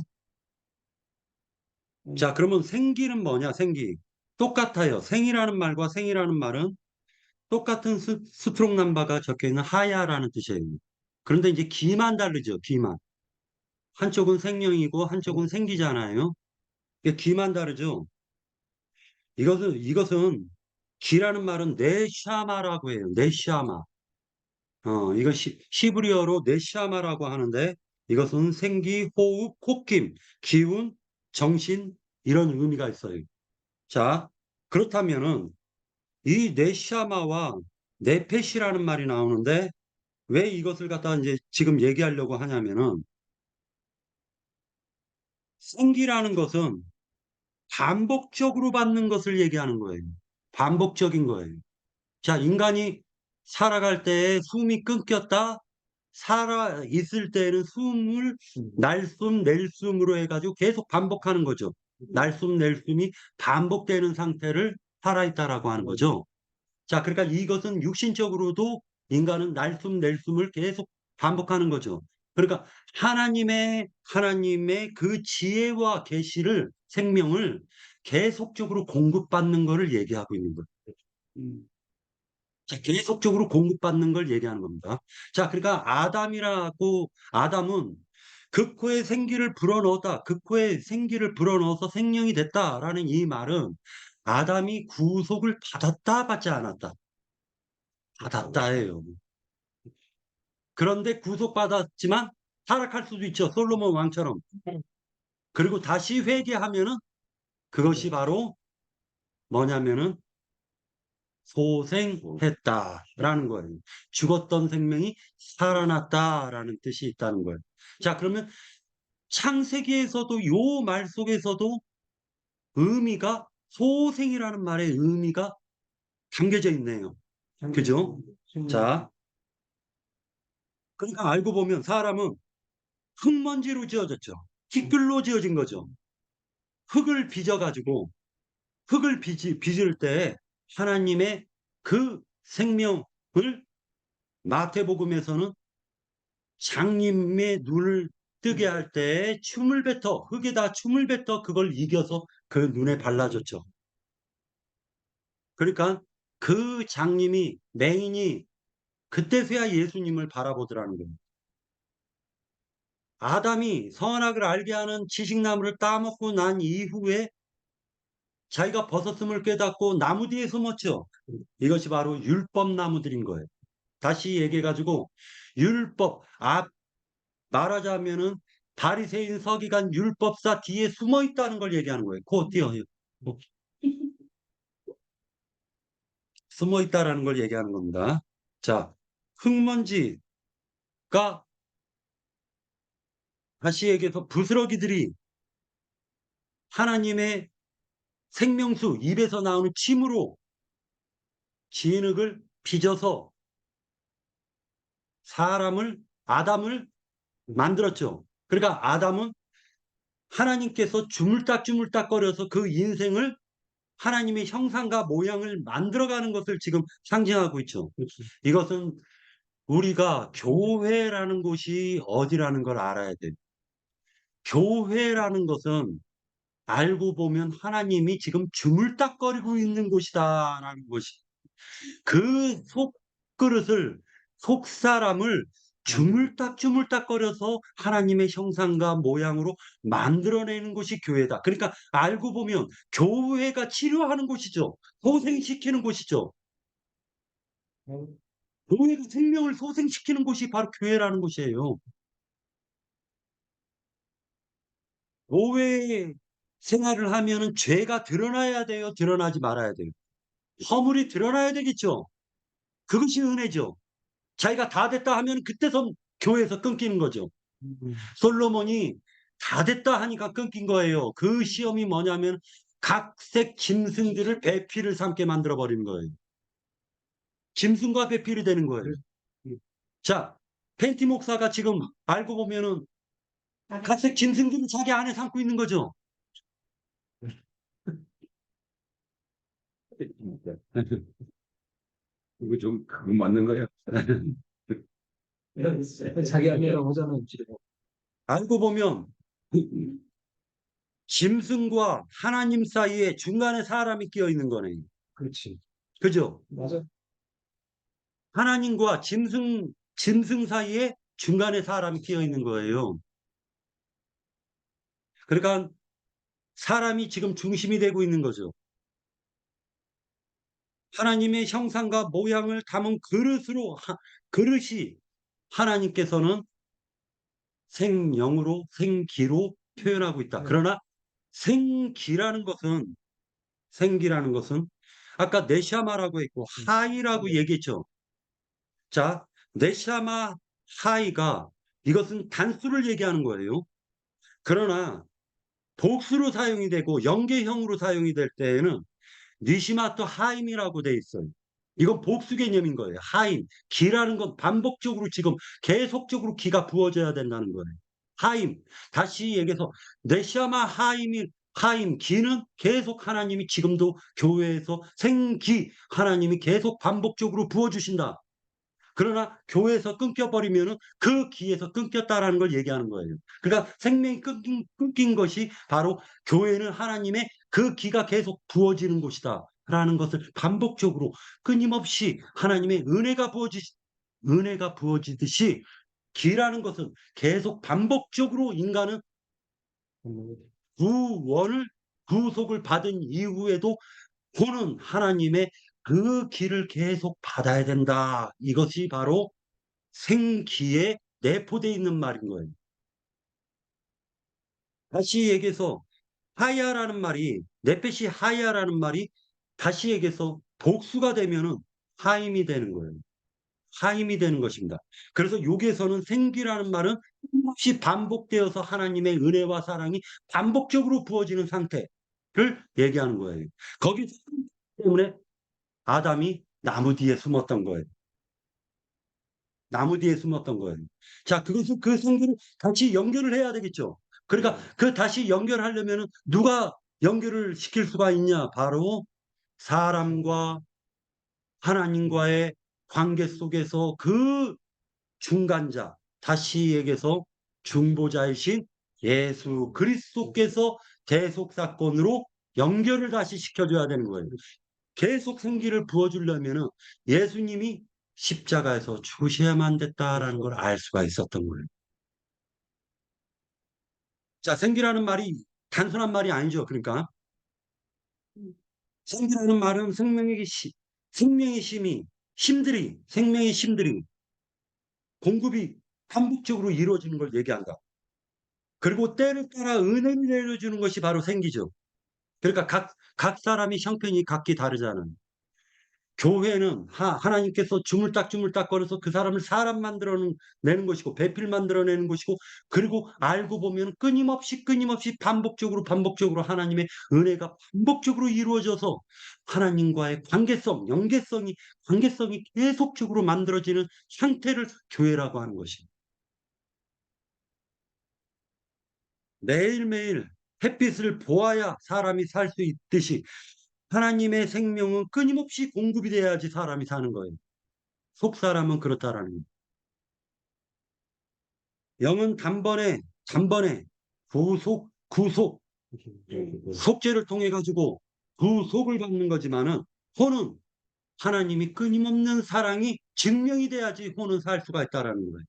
S1: 자, 그러면 생기는 뭐냐, 생기. 똑같아요. 생이라는 말과 생이라는 말은 똑같은 스트록 넘버가 적혀 있는 하야라는 뜻이에요. 그런데 이제 기만 다르죠, 기만. 한쪽은 생명이고 한쪽은 생기잖아요. 이게 기만 다르죠. 이것은 기라는 말은 네샤마라고 해요. 네샤마. 이건 시브리어로 네샤마라고 하는데 이것은 생기, 호흡, 콧김, 기운, 정신 이런 의미가 있어요. 자, 그렇다면은 이 네샤마와 네펫이라는 말이 나오는데 왜 이것을 갖다 이제 지금 얘기하려고 하냐면은 생기라는 것은 반복적으로 받는 것을 얘기하는 거예요. 반복적인 거예요. 자, 인간이 살아갈 때 숨이 끊겼다. 살아 있을 때는 숨을 날숨, 낼숨으로 해가지고 계속 반복하는 거죠. 날숨, 낼숨이 반복되는 상태를 살아있다라고 하는 거죠. 자, 그러니까 이것은 육신적으로도 인간은 날숨, 낼숨을 계속 반복하는 거죠. 그러니까 하나님의 그 지혜와 계시를 생명을 계속적으로 공급받는 것을 얘기하고 있는 거예요. 자, 계속적으로 공급받는 걸 얘기하는 겁니다. 자, 그러니까 아담은 극코에 생기를 불어넣어서 생명이 됐다라는 이 말은 아담이 구속을 받았다, 받지 않았다. 받았다예요. 그런데 구속받았지만 타락할 수도 있죠. 솔로몬 왕처럼. 그리고 다시 회개하면은 그것이 바로 뭐냐면은 소생했다라는 거예요. 죽었던 생명이 살아났다라는 뜻이 있다는 거예요. 자, 그러면 창세기에서도 요 말 속에서도 의미가 소생이라는 말의 의미가 담겨져 있네요. 그죠? 자, 그러니까 알고 보면 사람은 흙먼지로 지어졌죠. 티끌로 지어진 거죠. 흙을 빚어가지고 흙을 빚을 때 하나님의 그 생명을 마태복음에서는 장님의 눈을 뜨게 할 때 춤을 뱉어 흙에다 춤을 뱉어 그걸 이겨서 그 눈에 발라줬죠. 그러니까 그 장님이 맹인이 그때서야 예수님을 바라보더라는 거예요. 아담이 선악을 알게 하는 지식나무를 따먹고 난 이후에 자기가 벗었음을 깨닫고 나무 뒤에 숨었죠. 이것이 바로 율법 나무들인 거예요. 다시 얘기해 가지고 율법 말하자면은 바리새인 서기관 율법사 뒤에 숨어 있다는 걸 얘기하는 거예요. 그 띄어요. 숨어 있다라는 걸 얘기하는 겁니다. 자, 흙먼지가 다시 얘기해서 부스러기들이 하나님의 생명수 입에서 나오는 침으로 진흙을 빚어서 아담을 만들었죠. 그러니까 아담은 하나님께서 주물딱주물딱거려서 그 인생을 하나님의 형상과 모양을 만들어가는 것을 지금 상징하고 있죠. 이것은 우리가 교회라는 곳이 어디라는 걸 알아야 돼요. 교회라는 것은 알고 보면 하나님이 지금 주물딱거리고 있는 곳이다라는 것이 그 속사람을 주물딱주물딱거려서 하나님의 형상과 모양으로 만들어내는 것이 교회다. 그러니까 알고 보면 교회가 치료하는 곳이죠. 소생시키는 곳이죠. 교회가 생명을 소생시키는 곳이 바로 교회라는 곳이에요. 교회 생활을 하면은 죄가 드러나야 돼요? 드러나지 말아야 돼요? 허물이 드러나야 되겠죠. 그것이 은혜죠. 자기가 다 됐다 하면 그때서 교회에서 끊기는 거죠. 솔로몬이 다 됐다 하니까 끊긴 거예요. 그 시험이 뭐냐면 각색 짐승들을 배필을 삼게 만들어 버리는 거예요. 짐승과 배필이 되는 거예요. 자, 펜티 목사가 지금 알고 보면은 각색 짐승들을 자기 안에 삼고 있는 거죠.
S3: 이거 좀 그거 맞는 거야?
S4: 자기 안에 오자는
S1: 알고 보면 짐승과 하나님 사이에 중간에 사람이 끼어 있는 거네.
S4: 그렇지.
S1: 그죠?
S4: 맞아.
S1: 하나님과 짐승 사이에 중간에 사람이 끼어 있는 거예요. 그러니까 사람이 지금 중심이 되고 있는 거죠. 하나님의 형상과 모양을 담은 그릇이 하나님께서는 생명으로 생기로 표현하고 있다. 그러나 생기라는 것은 아까 네샤마라고 했고 하이라고 얘기했죠. 자, 네샤마 하이가 이것은 단수를 얘기하는 거예요. 그러나 복수로 사용이 되고 연계형으로 사용이 될 때에는 니시마토 하임이라고 돼 있어요. 이건 복수 개념인 거예요. 하임, 기라는 건 반복적으로 지금 계속적으로 기가 부어져야 된다는 거예요. 하임, 다시 얘기해서 네샤마 하임, 기는 계속 하나님이 지금도 교회에서 생기 하나님이 계속 반복적으로 부어주신다. 그러나 교회에서 끊겨버리면은 그 기에서 끊겼다라는 걸 얘기하는 거예요. 그러니까 생명이 끊긴 것이 바로 교회는 하나님의 그 기가 계속 부어지는 곳이다. 라는 것을 반복적으로 끊임없이 하나님의 은혜가 부어지듯이 기라는 것은 계속 반복적으로 인간은 구속을 받은 이후에도 그는 하나님의 그 길을 계속 받아야 된다. 이것이 바로 생기에 내포되어 있는 말인 거예요. 다시 얘기해서 하야라는 말이 네펫이 하야라는 말이 다시 얘기해서 복수가 되면은 하임이 되는 거예요. 하임이 되는 것입니다. 그래서 여기에서는 생기라는 말은 끊임없이 반복되어서 하나님의 은혜와 사랑이 반복적으로 부어지는 상태를 얘기하는 거예요. 거기 때문에 아담이 나무 뒤에 숨었던 거예요. 나무 뒤에 숨었던 거예요. 자, 그것은 그 성경을 다시 연결을 해야 되겠죠. 그러니까 그 다시 연결하려면은 누가 연결을 시킬 수가 있냐? 바로 사람과 하나님과의 관계 속에서 그 중간자, 다시 얘기해서 중보자이신 예수 그리스도께서 대속 사건으로 연결을 다시 시켜줘야 되는 거예요. 계속 생기를 부어주려면은 예수님이 십자가에서 죽으셔야만 됐다라는 걸 알 수가 있었던 거예요. 자, 생기라는 말이 단순한 말이 아니죠. 그러니까 생기라는 말은 생명의 생명의 힘들이 공급이 반복적으로 이루어지는 걸 얘기한다. 그리고 때를 따라 은혜를 내려주는 것이 바로 생기죠. 그러니까 각 사람이 형편이 각기 다르잖아요. 교회는 하나님께서 주물딱 거려서 그 사람을 사람 만들어내는 것이고 배필 만들어내는 것이고, 그리고 알고 보면 끊임없이 반복적으로 하나님의 은혜가 반복적으로 이루어져서 하나님과의 관계성이 계속적으로 만들어지는 상태를 교회라고 하는 것입니다. 매일매일 햇빛을 보아야 사람이 살 수 있듯이 하나님의 생명은 끊임없이 공급이 돼야지 사람이 사는 거예요. 속 사람은 그렇다라는 거예요. 영은 단번에 구속, 속죄를 통해 가지고 구속을 받는 거지만은 혼은 하나님이 끊임없는 사랑이 증명이 돼야지 혼은 살 수가 있다라는 거예요.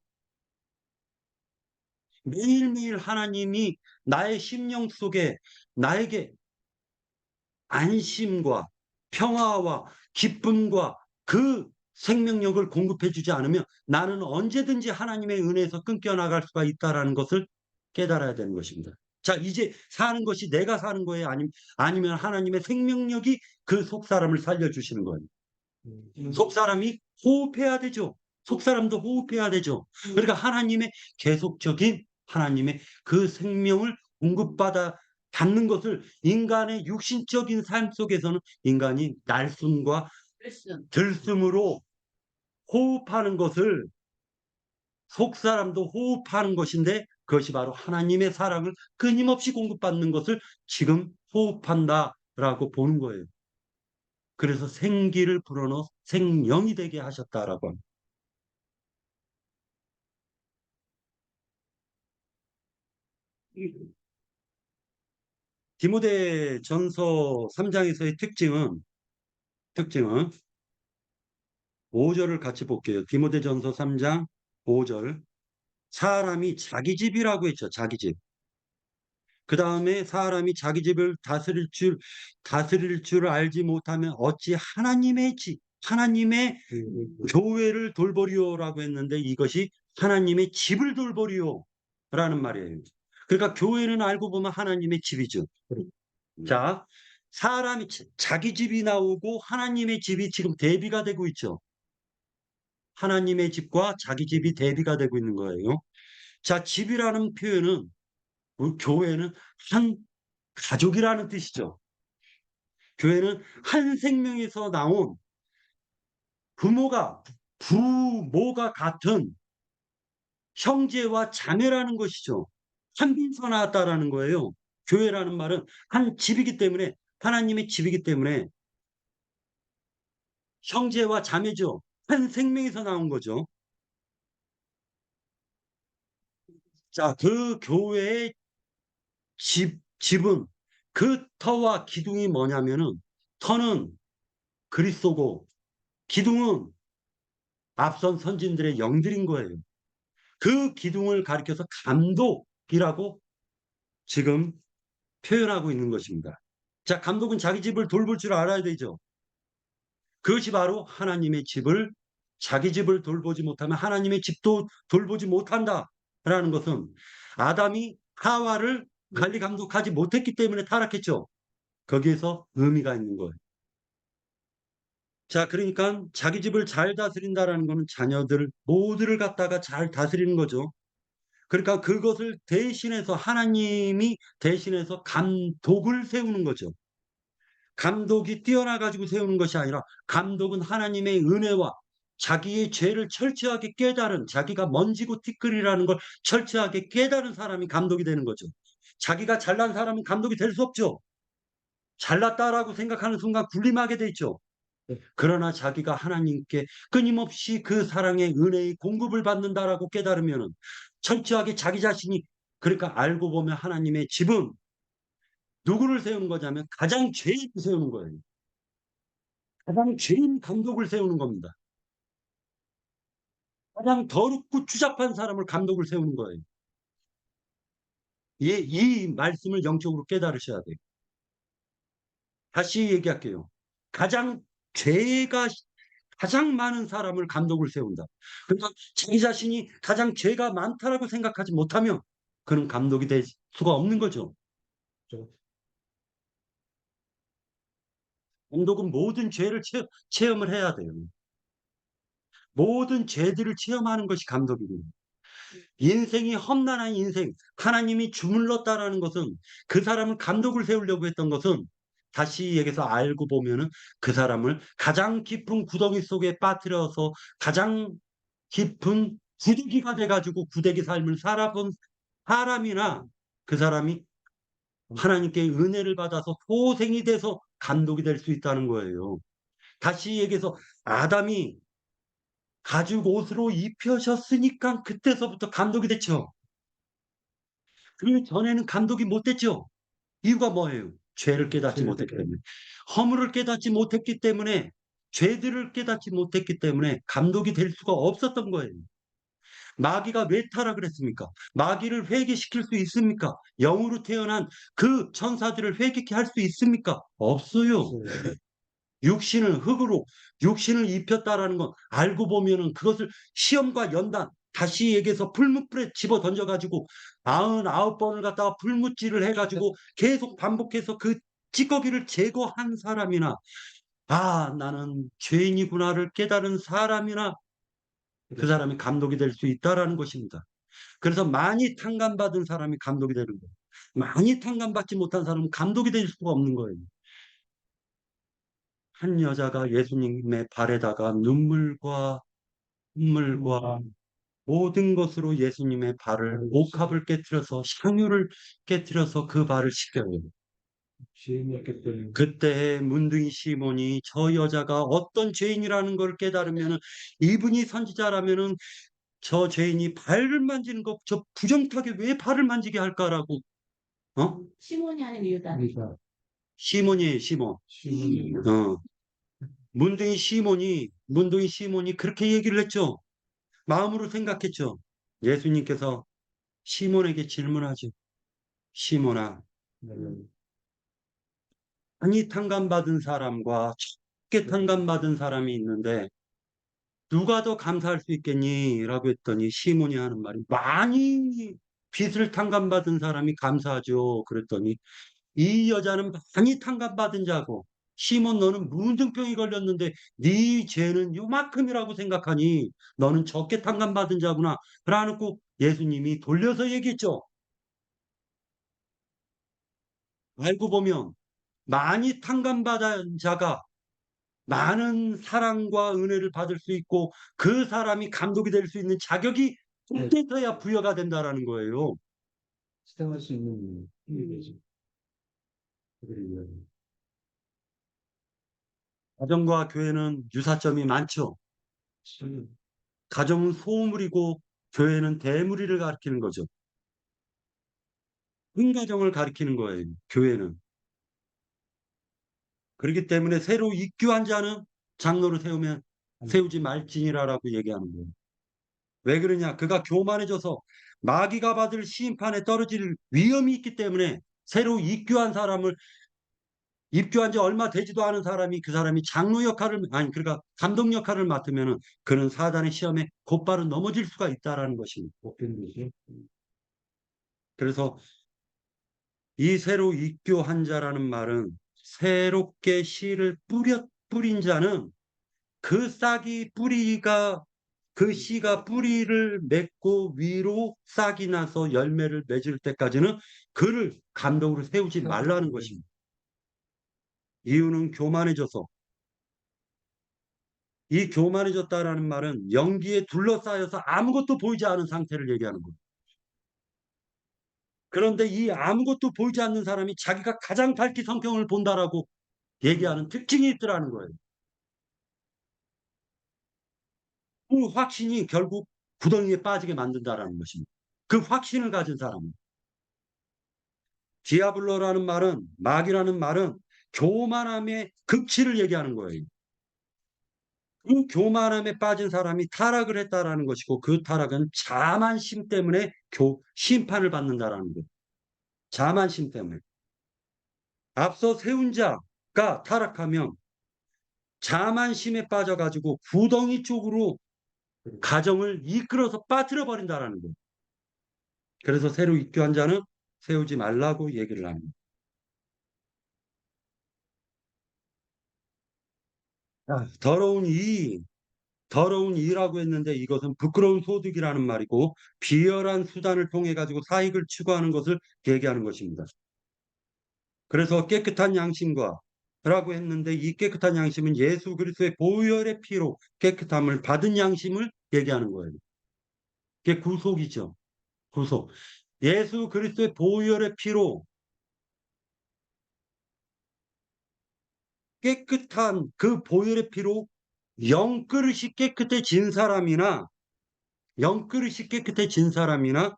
S1: 매일매일 하나님이 나의 심령 속에 나에게 안심과 평화와 기쁨과 그 생명력을 공급해 주지 않으면 나는 언제든지 하나님의 은혜에서 끊겨나갈 수가 있다는 것을 깨달아야 되는 것입니다. 자, 이제 사는 것이 내가 사는 거예요? 아니면 하나님의 생명력이 그 속사람을 살려주시는 거예요? 속사람이 호흡해야 되죠. 속사람도 호흡해야 되죠. 그러니까 하나님의 그 생명을 공급받아 받는 것을 인간의 육신적인 삶 속에서는 인간이 날숨과 들숨으로 호흡하는 것을 속사람도 호흡하는 것인데, 그것이 바로 하나님의 사랑을 끊임없이 공급받는 것을 지금 호흡한다라고 보는 거예요. 그래서 생기를 불어넣어 생명이 되게 하셨다라고 합니다. 디모데전서 3장에서의 특징은 5절을 같이 볼게요. 디모데전서 3장 5절. 사람이 자기 집이라고 했죠. 자기 집. 그 다음에 사람이 자기 집을 다스릴 줄 알지 못하면 어찌 하나님의 교회를 돌보리오라고 했는데, 이것이 하나님의 집을 돌보리오라는 말이에요. 그러니까 교회는 알고 보면 하나님의 집이죠. 자, 사람이 자기 집이 나오고 하나님의 집이 지금 대비가 되고 있죠. 하나님의 집과 자기 집이 대비가 되고 있는 거예요. 자, 집이라는 표현은 우리 교회는 한 가족이라는 뜻이죠. 교회는 한 생명에서 나온 부모가 같은 형제와 자매라는 것이죠. 한 빈서 나왔다라는 거예요. 교회라는 말은 한 집이기 때문에, 하나님의 집이기 때문에 형제와 자매죠. 한 생명에서 나온 거죠. 자, 그 교회의 집은 그 터와 기둥이 뭐냐면은, 터는 그리스도고 기둥은 앞선 선진들의 영들인 거예요. 그 기둥을 가리켜서 감독이라고 지금 표현하고 있는 것입니다. 자, 감독은 자기 집을 돌볼 줄 알아야 되죠. 그것이 바로 하나님의 집을, 자기 집을 돌보지 못하면 하나님의 집도 돌보지 못한다라는 것은 아담이 하와를 관리 감독하지 못했기 때문에 타락했죠. 거기에서 의미가 있는 거예요. 자, 그러니까 자기 집을 잘 다스린다라는 것은 자녀들 모두를 갖다가 잘 다스리는 거죠. 그러니까 그것을 대신해서 하나님이 대신해서 감독을 세우는 거죠. 감독이 뛰어나 가지고 세우는 것이 아니라 감독은 하나님의 은혜와 자기의 죄를 철저하게 깨달은, 자기가 먼지고 티끌이라는 걸 철저하게 깨달은 사람이 감독이 되는 거죠. 자기가 잘난 사람은 감독이 될 수 없죠. 잘났다라고 생각하는 순간 군림하게 돼 있죠. 그러나 자기가 하나님께 끊임없이 그 사랑의 은혜의 공급을 받는다라고 깨달으면은 철저하게 자기 자신이, 그러니까 알고 보면 하나님의 집은 누구를 세우는 거냐면 가장 죄인을 세우는 거예요. 가장 죄인 감독을 세우는 겁니다. 가장 더럽고 추잡한 사람을 감독을 세우는 거예요. 이 말씀을 영적으로 깨달으셔야 돼요. 다시 얘기할게요. 죄가 가장 많은 사람을 감독을 세운다. 그러니까 자기 자신이 가장 죄가 많다라고 생각하지 못하면 그는 감독이 될 수가 없는 거죠. 감독은 모든 죄를 체험을 해야 돼요. 모든 죄들을 체험하는 것이 감독입니다. 인생이 험난한 인생, 하나님이 주물렀다라는 것은, 그 사람을 감독을 세우려고 했던 것은, 다시 얘기해서 알고 보면은 그 사람을 가장 깊은 구덩이 속에 빠뜨려서 가장 깊은 구더기가 돼가지고 구더기 삶을 살아본 사람이나, 그 사람이 하나님께 은혜를 받아서 소생이 돼서 감독이 될 수 있다는 거예요. 다시 얘기해서 아담이 가죽 옷으로 입혀졌으니까 그때서부터 감독이 됐죠. 그 전에는 감독이 못 됐죠. 이유가 뭐예요? 죄를 깨닫지 못했기 때문에. 허물을 깨닫지 못했기 때문에, 죄들을 깨닫지 못했기 때문에 감독이 될 수가 없었던 거예요. 마귀가 왜 타락을 했습니까? 마귀를 회개시킬 수 있습니까? 영으로 태어난 그 천사들을 회개케 할 수 있습니까? 없어요. 육신을 흙으로 육신을 입혔다라는 건 알고 보면은 그것을 시험과 연단, 다시 얘기해서 풀무불에 집어 던져가지고 99번을 갖다가 풀무질을 해가지고 계속 반복해서 그 찌꺼기를 제거한 사람이나, 아, 나는 죄인이구나를 깨달은 사람이나 그 사람이 감독이 될 수 있다라는 것입니다. 그래서 많이 탕감받은 사람이 감독이 되는 거예요. 많이 탕감받지 못한 사람은 감독이 될 수가 없는 거예요. 한 여자가 예수님의 발에다가 눈물과 모든 것으로 예수님의 발을, 옥합을 깨뜨려서 향유를 깨뜨려서 그 발을 씻겨요. 그때 문둥이 시몬이 저 여자가 어떤 죄인이라는 걸 깨달으면은, 이분이 선지자라면은 저 죄인이 발을 만지는 것, 저 부정타게 왜 발을 만지게 할까라고,
S2: 시몬이 하는 이유다.
S1: 시몬이에요, 시몬. 문둥이 시몬이 그렇게 얘기를 했죠. 마음으로 생각했죠. 예수님께서 시몬에게 질문하죠. 시몬아, 많이 탕감받은 사람과 적게 탕감받은 사람이 있는데 누가 더 감사할 수 있겠니? 라고 했더니 시몬이 하는 말이, 많이 빚을 탕감받은 사람이 감사하죠. 그랬더니 이 여자는 많이 탕감받은 자고, 시몬 너는 문둥병이 걸렸는데 네 죄는 요만큼이라고 생각하니 너는 적게 탕감받은 자구나 라고 예수님이 돌려서 얘기했죠. 알고 보면 많이 탕감받은 자가 많은 사랑과 은혜를 받을 수 있고 그 사람이 감독이 될 수 있는 자격이 그때서야 부여가 된다라는 거예요.
S4: 수행할 수 있는 힘이죠.
S1: 가정과 교회는 유사점이 많죠. 가정은 소물이고 교회는 대무리를 가리키는 거죠. 큰 가정을 가리키는 거예요, 교회는. 그렇기 때문에 새로 입교한 자는 장로를 세우지 말지니라라고 얘기하는 거예요. 왜 그러냐? 그가 교만해져서 마귀가 받을 심판에 떨어질 위험이 있기 때문에, 새로 입교한 지 얼마 되지도 않은 사람이, 그 사람이 장로 역할을, 그러니까 감독 역할을 맡으면은 그는 사단의 시험에 곧바로 넘어질 수가 있다라는 것입니다. 그래서 이 새로 입교한 자라는 말은, 새롭게 씨를 뿌린 자는 그 그 씨가 뿌리를 맺고 위로 싹이 나서 열매를 맺을 때까지는 그를 감독으로 세우지 말라는 것입니다. 이유는 교만해져서 이 교만해졌다라는 말은 연기에 둘러싸여서 아무것도 보이지 않은 상태를 얘기하는 거예요. 그런데 이 아무것도 보이지 않는 사람이 자기가 가장 밝게 성경을 본다라고 얘기하는 특징이 있더라는 거예요. 그 확신이 결국 구덩이에 빠지게 만든다라는 것입니다. 그 확신을 가진 사람은. 디아블로라는 말은, 마귀라는 말은 교만함의 극치를 얘기하는 거예요. 그 교만함에 빠진 사람이 타락을 했다라는 것이고, 그 타락은 자만심 때문에 심판을 받는다라는 거예요. 자만심 때문에. 앞서 세운 자가 타락하면 자만심에 빠져가지고 구덩이 쪽으로 가정을 이끌어서 빠뜨려 버린다라는 거예요. 그래서 새로 입교한 자는 세우지 말라고 얘기를 합니다. 더러운 이라고 했는데 이것은 부끄러운 소득이라는 말이고 비열한 수단을 통해 가지고 사익을 추구하는 것을 얘기하는 것입니다. 그래서 깨끗한 양심과 라고 했는데 이 깨끗한 양심은 예수 그리스도의 보혈의 피로 깨끗함을 받은 양심을 얘기하는 거예요. 그게 구속이죠. 구속. 예수 그리스도의 보혈의 피로 깨끗한 그 보혈의 피로 영그릇이 깨끗해진 사람이나 영그릇이 깨끗해진 사람이나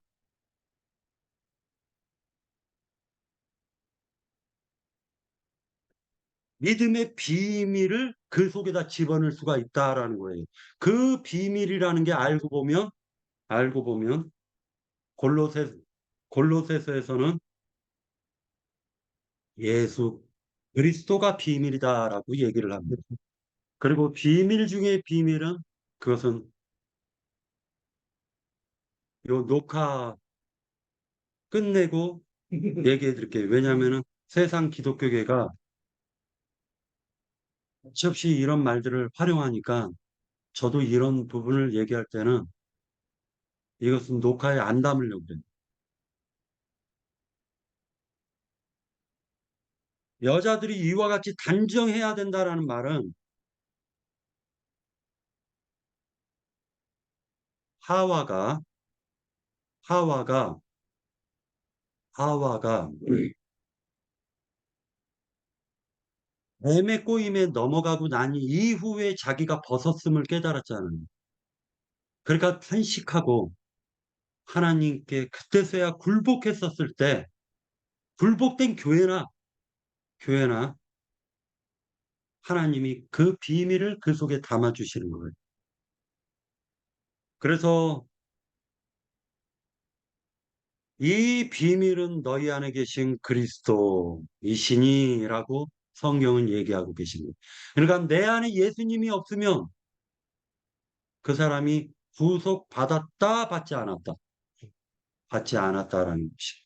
S1: 믿음의 비밀을 그 속에다 집어넣을 수가 있다라는 거예요. 그 비밀이라는 게 알고 보면 골로새서에서는 예수 그리스도가 비밀이다라고 얘기를 합니다. 그리고 비밀 중에 비밀은 그것은 요 녹화 끝내고 얘기해 드릴게요. 왜냐하면은 세상 기독교계가 없이 이런 말들을 활용하니까 저도 이런 부분을 얘기할 때는 이것은 녹화에 안 담으려고 그래요. 여자들이 이와 같이 단정해야 된다라는 말은 하와가 하와가 하와가 뱀의 꼬임에 넘어가고 난 이후에 자기가 벗었음을 깨달았잖아요. 그러니까 탄식하고 하나님께 그때서야 굴복했었을 때 굴복된 교회나 하나님이 그 비밀을 그 속에 담아주시는 거예요. 그래서 이 비밀은 너희 안에 계신 그리스도이시니라고 성경은 얘기하고 계십니다. 그러니까 내 안에 예수님이 없으면 그 사람이 구속받았다, 받지 않았다라는 것이.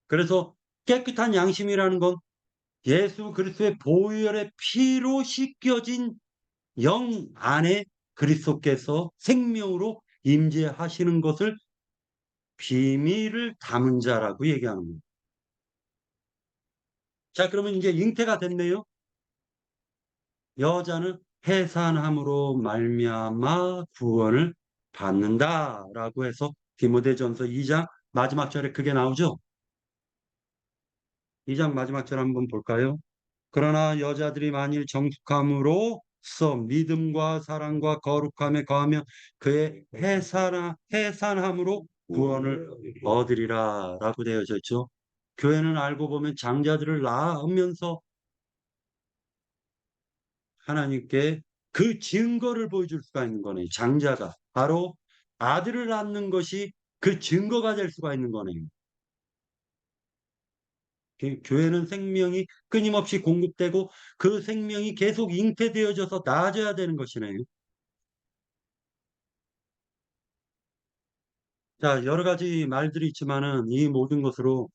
S1: 그래서 깨끗한 양심이라는 건 예수 그리스도의 보혈의 피로 씻겨진 영 안에 그리스도께서 생명으로 임재하시는 것을 비밀을 담은 자라고 얘기하는 거예요. 자, 그러면 이제 잉태가 됐네요. 여자는 해산함으로 말미암아 구원을 받는다라고 해서 디모데전서 2장 마지막 절에 그게 나오죠. 2장 마지막 절 한번 볼까요? 그러나 여자들이 만일 정숙함으로써 믿음과 사랑과 거룩함에 거하며 그의 해산함으로 구원을 얻으리라 라고 되어져 있죠. 교회는 알고 보면 장자들을 낳으면서 하나님께 그 증거를 보여줄 수가 있는 거네요. 장자가 바로 아들을 낳는 것이 그 증거가 될 수가 있는 거네요. 교회는 생명이 끊임없이 공급되고 그 생명이 계속 잉태되어져서 나아져야 되는 것이네요. 자, 여러 가지 말들이 있지만은 이 모든 것으로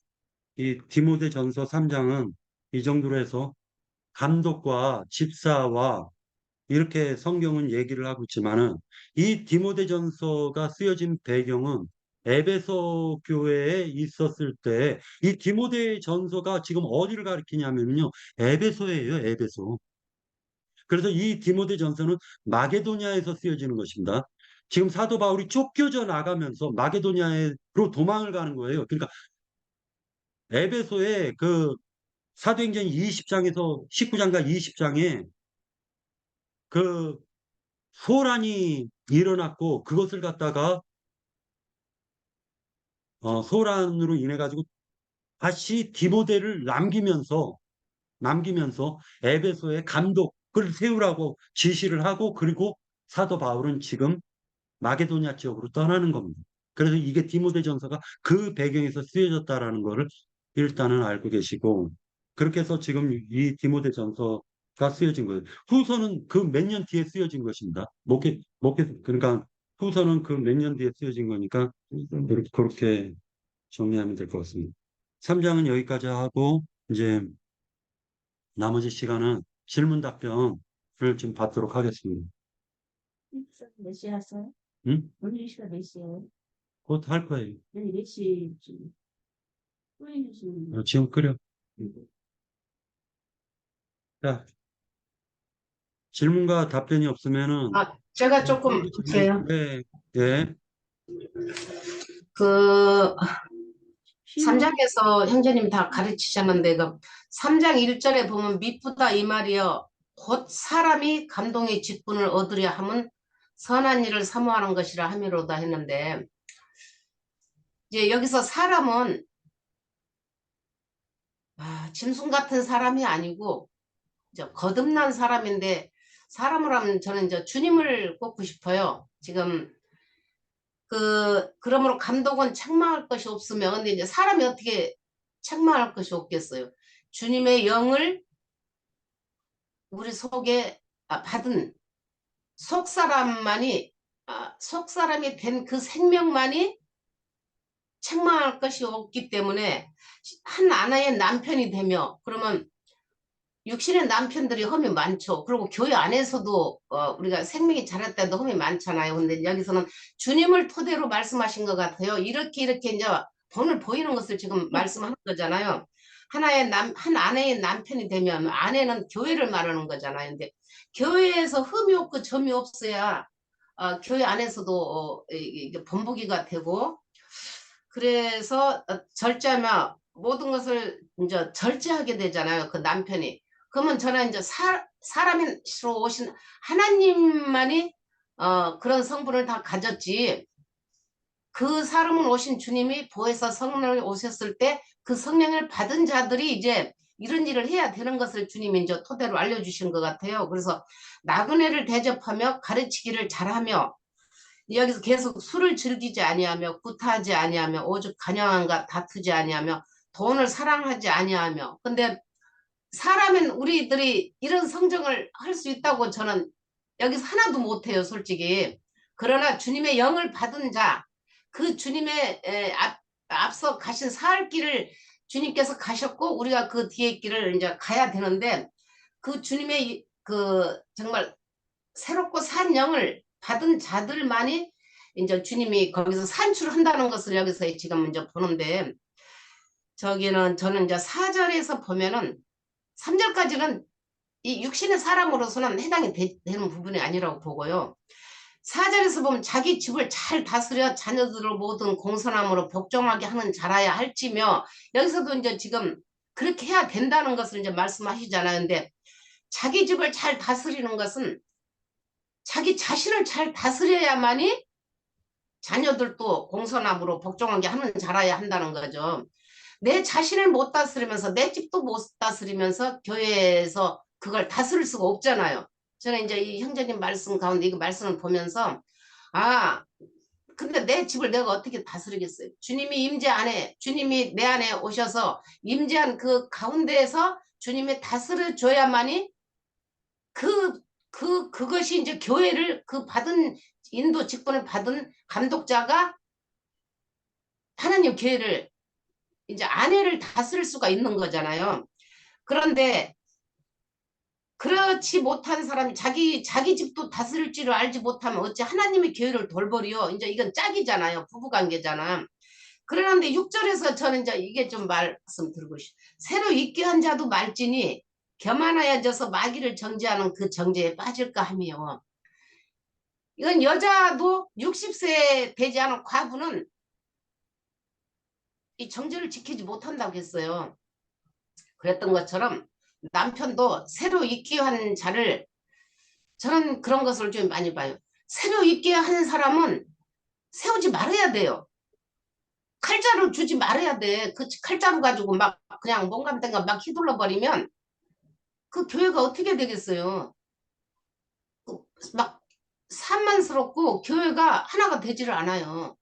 S1: 이 디모데전서 3장은 이 정도로 해서 감독과 집사와 이렇게 성경은 얘기를 하고 있지만은 이 디모데전서가 쓰여진 배경은 에베소 교회에 있었을 때 이 디모데전서가 지금 어디를 가리키냐면요. 에베소예요, 에베소. 그래서 이 디모데전서는 마게도냐에서 쓰여지는 것입니다. 지금 사도 바울이 쫓겨져 나가면서 마게도냐로 도망을 가는 거예요. 그러니까 에베소에 그 사도행전 20장에서 19장과 20장에 그 소란이 일어났고 그것을 갖다가 소란으로 인해 가지고 다시 디모데를 남기면서 에베소에 감독을 세우라고 지시를 하고 그리고 사도 바울은 지금 마게도냐 지역으로 떠나는 겁니다. 그래서 이게 디모데전서가 그 배경에서 쓰여졌다라는 것을 일단은 알고 계시고 그렇게 해서 지금 이 디모데전서가 쓰여진 거예요. 후서는 그 몇 년 뒤에 쓰여진 것입니다. 그러니까 후서는 그 몇 년 뒤에 쓰여진 거니까 그렇게 정리하면 될 것 같습니다. 3장은 여기까지 하고 이제 나머지 시간은 질문 답변을 좀 받도록 하겠습니다.
S2: 몇 시에 하세요?
S1: 응?
S2: 오늘 시간 몇 시에요?
S1: 곧 할 거예요.
S2: 아니 몇 시쯤? 후회주시는
S1: 지금 끓여. 자, 질문과 답변이 없으면은
S5: 제가 조금 할게요.
S1: 네, 네,
S5: 그 3장에서 형제님 다 가르치셨는데 그 3장 1절에 보면 미쁘다 이 말이여 곧 사람이 감동의 직분을 얻으려 함은 선한 일을 사모하는 것이라 함이로다 했는데 이제 여기서 사람은 짐승 같은 사람이 아니고 이제 거듭난 사람인데 사람을 하면 저는 이제 주님을 꼽고 싶어요. 지금 그러므로 감독은 책망할 것이 없으면 근데 이제 사람이 어떻게 책망할 것이 없겠어요. 주님의 영을 우리 속에 받은 속 사람만이 속 사람이 된 그 생명만이 책망할 것이 없기 때문에 한 아내의 남편이 되며 그러면 육신의 남편들이 험이 많죠. 그리고 교회 안에서도 우리가 생명이 자랄 때도 험이 많잖아요. 근데 여기서는 주님을 토대로 말씀하신 것 같아요. 이렇게 이제 본을 보이는 것을 지금 말씀하는 거잖아요. 한 아내의 남편이 되면 아내는 교회를 말하는 거잖아요. 근데 교회에서 흠이 없고 점이 없어야 교회 안에서도 이게 본보기가 되고 그래서 절제하면 모든 것을 이제 절제하게 되잖아요. 그 남편이. 그러면 저는 이제 사람으로 오신 하나님만이 그런 성분을 다 가졌지. 그 사람은 오신 주님이 보혜사 성령을 오셨을 때 그 성령을 받은 자들이 이제 이런 일을 해야 되는 것을 주님이 이제 토대로 알려주신 것 같아요. 그래서 나그네를 대접하며 가르치기를 잘하며 여기서 계속 술을 즐기지 아니하며 구타하지 아니하며 오죽 간영한가 다투지 아니하며 돈을 사랑하지 아니하며 근데 사람은 우리들이 이런 성정을 할 수 있다고 저는 여기서 하나도 못해요 솔직히. 그러나 주님의 영을 받은 자 그 주님의 앞서 가신 사할 길을 주님께서 가셨고 우리가 그 뒤에 길을 이제 가야 되는데 그 주님의 그 정말 새롭고 산 영을 받은 자들만이 이제 주님이 거기서 산출한다는 것을 여기서 지금 이제 보는데 저는 이제 4절에서 보면은 3절까지는 이 육신의 사람으로서는 해당이 되는 부분이 아니라고 보고요. 4절에서 보면 자기 집을 잘 다스려 자녀들을 모든 공손함으로 복종하게 하는 자라야 할지며 여기서도 이제 지금 그렇게 해야 된다는 것을 이제 말씀하시잖아요. 근데 자기 집을 잘 다스리는 것은 자기 자신을 잘 다스려야만이 자녀들도 공손함으로 복종하게 하는 자라야 한다는 거죠. 내 자신을 못 다스리면서 내 집도 못 다스리면서 교회에서 그걸 다스릴 수가 없잖아요. 저는 이제 이 형제님 말씀 가운데 이 말씀을 보면서 근데 내 집을 내가 어떻게 다스리겠어요? 주님이 내 안에 오셔서 임재한 그 가운데에서 주님이 다스려 줘야만이 그것이 이제 교회를 그 받은 인도 직분을 받은 감독자가 하나님 교회를 이제 아내를 다스릴 수가 있는 거잖아요. 그런데 그렇지 못한 사람이 자기 집도 다스릴 줄을 알지 못하면 어찌 하나님의 교회를 돌보리요. 이제 이건 짝이잖아요. 부부관계잖아. 그러는데 6절에서 저는 이제 이게 좀 말씀 드리고 싶어요. 새로 있게 한 자도 말지니 겸하여져서 마귀를 정죄하는 그 정죄에 빠질까 하며 이건 여자도 60세 되지 않은 과부는 이 정죄를 지키지 못한다고 했어요. 그랬던 것처럼 남편도 새로 입기한 자를 저는 그런 것을 좀 많이 봐요. 새로 입기한 사람은 세우지 말아야 돼요. 칼자루 주지 말아야 돼. 그 칼자루 가지고 막 그냥 뭔가땡가 막 휘둘러 버리면 그 교회가 어떻게 되겠어요. 막 산만스럽고 교회가 하나가 되지를 않아요.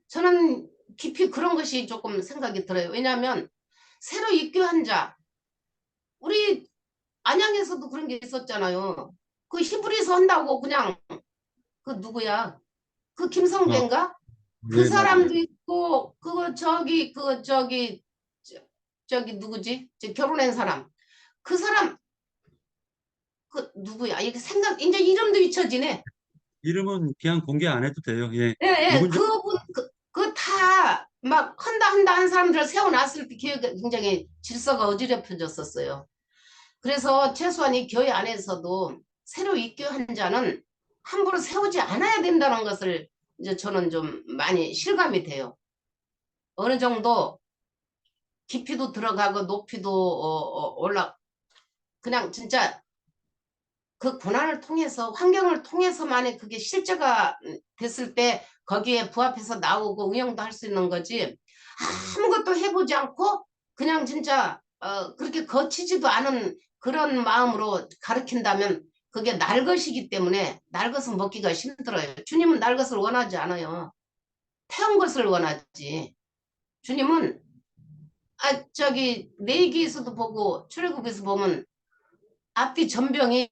S5: 저는 깊이 그런 것이 조금 생각이 들어요. 왜냐하면 새로 입교한 자 우리 안양에서도 그런 게 있었잖아요. 그 히브리서 한다고 그냥 그 누구야? 그 김성배인가? 그
S1: 네,
S5: 사람도
S1: 맞아요.
S5: 있고 저기 누구지? 결혼한 사람. 그 사람 그 누구야? 이게 생각 이제 이름도 잊혀지네.
S1: 이름은 그냥 공개 안 해도 돼요. 예.
S5: 예, 예.
S1: 누군지
S5: 그분 그 다 막 한다 한 사람들을 세워놨을 때 교회가 굉장히 질서가 어지럽혀졌었어요. 그래서 최소한 이 교회 안에서도 새로 입교한 자는 함부로 세우지 않아야 된다는 것을 이제 저는 좀 많이 실감이 돼요. 어느 정도 깊이도 들어가고 높이도 올라 그냥 진짜 그 고난을 통해서 환경을 통해서만이 그게 실제가 됐을 때 거기에 부합해서 나오고 응용도 할 수 있는 거지 아무것도 해보지 않고 그냥 진짜 그렇게 거치지도 않은 그런 마음으로 가르친다면 그게 날 것이기 때문에 날 것은 먹기가 힘들어요. 주님은 날 것을 원하지 않아요. 태운 것을 원하지. 주님은 저기 내기에서도 보고 출애굽에서 보면 앞뒤 전병이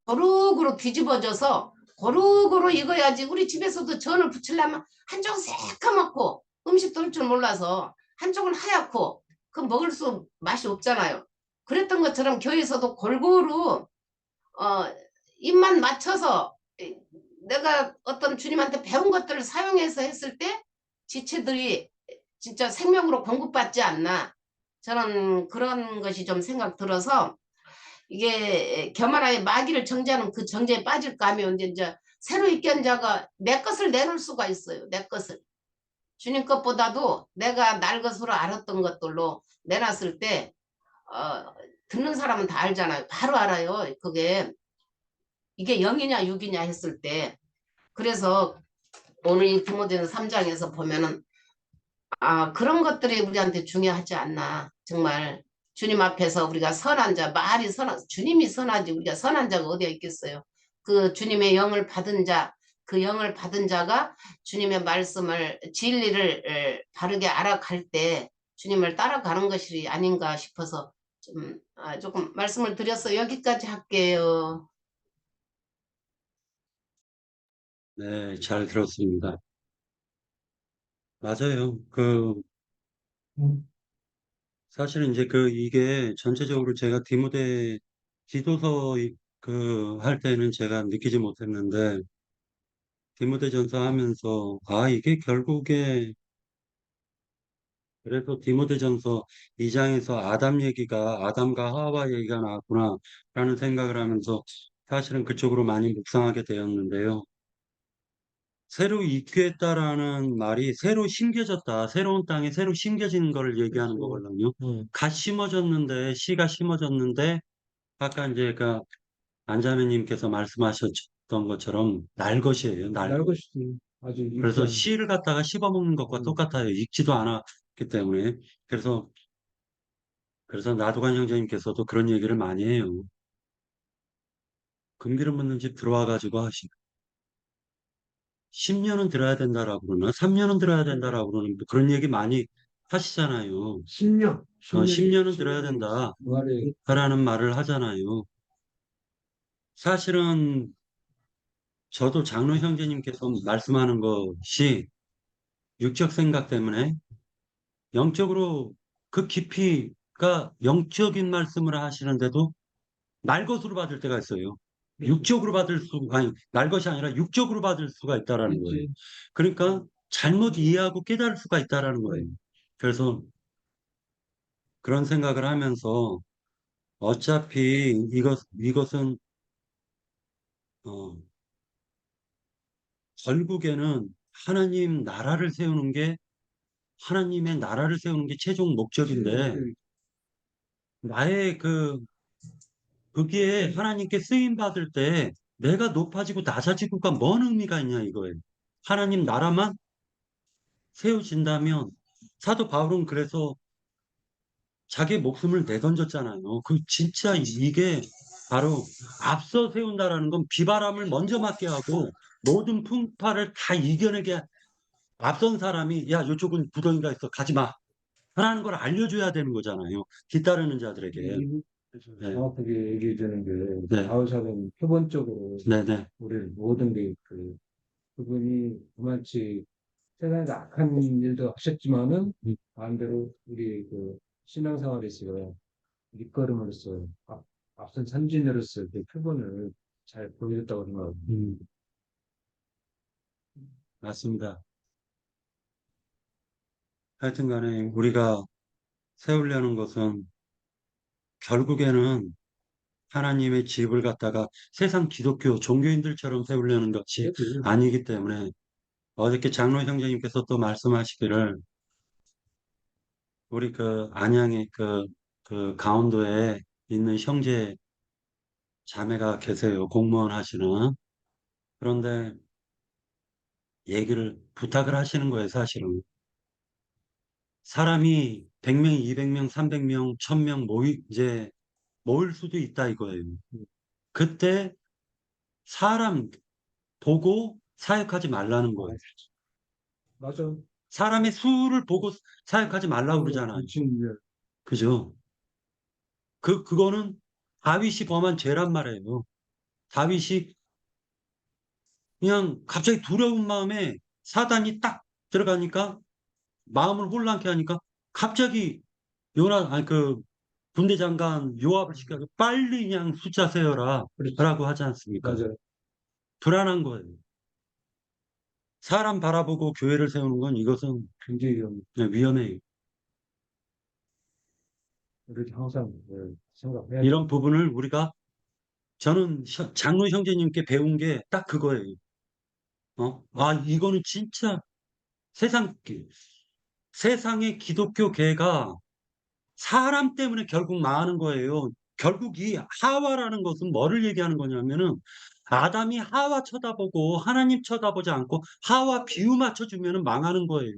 S5: 고루고루 뒤집어져서 고루고루 익어야지. 우리 집에서도 전을 부치려면 한쪽은 새까맣고 음식도 할 줄 몰라서 한쪽은 하얗고 그 먹을 수 맛이 없잖아요. 그랬던 것처럼 교회에서도 골고루 입만 맞춰서 내가 어떤 주님한테 배운 것들을 사용해서 했을 때 지체들이 진짜 생명으로 공급받지 않나. 저는 그런 것이 좀 생각 들어서 이게 겸하나의 마귀를 정죄하는 그 정죄에 빠질까 하면 이제 새로 입견 자가 내 것을 내놓을 수가 있어요. 내 것을. 주님 것보다도 내가 날 것으로 알았던 것들로 내놨을 때 듣는 사람은 다 알잖아요. 바로 알아요. 그게 이게 0이냐 6이냐 했을 때. 그래서 오늘 이 디모데전 3장에서 보면은 그런 것들이 우리한테 중요하지 않나. 정말 주님 앞에서 우리가 선한 자, 말이 선한, 주님이 선하지 우리가 선한 자가 어디에 있겠어요. 그 주님의 영을 받은 자, 그 영을 받은 자가 주님의 말씀을, 진리를 바르게 알아갈 때 주님을 따라가는 것이 아닌가 싶어서 조금 말씀을 드려서 여기까지 할게요.
S1: 네, 잘 들었습니다. 맞아요. 사실은 이제 이게 전체적으로 제가 디모데 지도서 할 때는 제가 느끼지 못했는데, 디모데전서 하면서, 이게 결국에, 그래서 디모데전서 2장에서 아담과 하와 얘기가 나왔구나, 라는 생각을 하면서 사실은 그쪽으로 많이 묵상하게 되었는데요. 새로 익겠다라는 말이 새로 심겨졌다. 새로운 땅에 새로 심겨지는 걸 얘기하는
S4: 그렇죠.
S1: 거거든요. 씨가 심어졌는데, 아까 이제 안자매님께서 말씀하셨던 것처럼 날 것이에요. 날 것.
S4: 날것이 아주
S1: 그래서
S4: 유쾌한.
S1: 씨를 갖다가 씹어먹는 것과 똑같아요. 익지도 않았기 때문에. 그래서 나도관 형제님께서도 그런 얘기를 많이 해요. 금기름 묻는 집 들어와가지고 10년은 들어야 된다라고 그러나 3년은 들어야 된다라고 그러는 그런 얘기 많이 하시잖아요.
S4: 10년.
S1: 10년은 들어야 된다.
S4: 말에
S1: 라는 말을 하잖아요. 사실은 저도 장로 형제님께서 말씀하는 것이 육적 생각 때문에 영적으로 그 깊이가 영적인 말씀을 하시는데도 날 것으로 받을 때가 있어요. 육적으로 받을 수가 아니 날 것이 아니라 육적으로 받을 수가 있다라는 거예요.
S4: 있지.
S1: 그러니까 잘못 이해하고 깨달을 수가 있다라는 거예요. 그래서 그런 생각을 하면서 어차피 이것은 결국에는 하나님의 나라를 세우는 게 최종 목적인데 나의 거기에 하나님께 쓰임 받을 때 내가 높아지고 낮아지고가 뭔 의미가 있냐 이거예요. 하나님 나라만 세워진다면 사도 바울은 그래서 자기 목숨을 내던졌잖아요. 진짜 이게 바로 앞서 세운다라는 건 비바람을 먼저 맞게 하고 모든 풍파를 다 이겨내게 앞선 사람이 야, 이쪽은 구덩이가 있어. 가지 마. 라는 걸 알려줘야 되는 거잖아요. 뒤따르는 자들에게. 네.
S4: 정확하게 얘기해 주는 게
S1: 네.
S4: 바울 사도는 표본적으로
S1: 네네.
S4: 우리를 모든 게 그분이 그만치 세상에서 악한 일도 하셨지만은 반대로 우리 신앙생활에서 밑거름으로서 앞선 선진으로서 그 표본을 잘 보여줬다고 생각합니다.
S1: 맞습니다. 하여튼 간에 우리가 세우려는 것은 결국에는 하나님의 집을 갖다가 세상 기독교 종교인들처럼 세우려는 것이 아니기 때문에 어저께 장로 형제님께서 또 말씀하시기를 우리 안양의 강원도에 있는 형제 자매가 계세요. 공무원 하시는. 그런데 부탁을 하시는 거예요, 사실은. 사람이 100명, 200명, 300명, 1000명 모일 수도 있다 이거예요. 그때 사람 보고 사역하지 말라는 거예요.
S4: 맞아.
S1: 사람의 수를 보고 사역하지 말라고 그러잖아요. 그죠? 그거는 다윗이 범한 죄란 말이에요. 다윗이 그냥 갑자기 두려운 마음에 사단이 딱 들어가니까 마음을 혼란케 하니까 갑자기 군대 장관 요압을 시켜서 빨리 그냥 숫자 세어라 라고 하지 않습니까?
S4: 맞아요.
S1: 불안한 거예요. 사람 바라보고 교회를 세우는 건 이것은
S4: 굉장히
S1: 위험해요.
S4: 우리 항상 생각해야
S1: 이런 부분을 저는 장로 형제님께 배운 게 딱 그거예요. 이거는 진짜 세상의 기독교계가 사람 때문에 결국 망하는 거예요. 결국 이 하와라는 것은 뭐를 얘기하는 거냐면은 아담이 하와 쳐다보고 하나님 쳐다보지 않고 하와 비유 맞춰주면 망하는 거예요.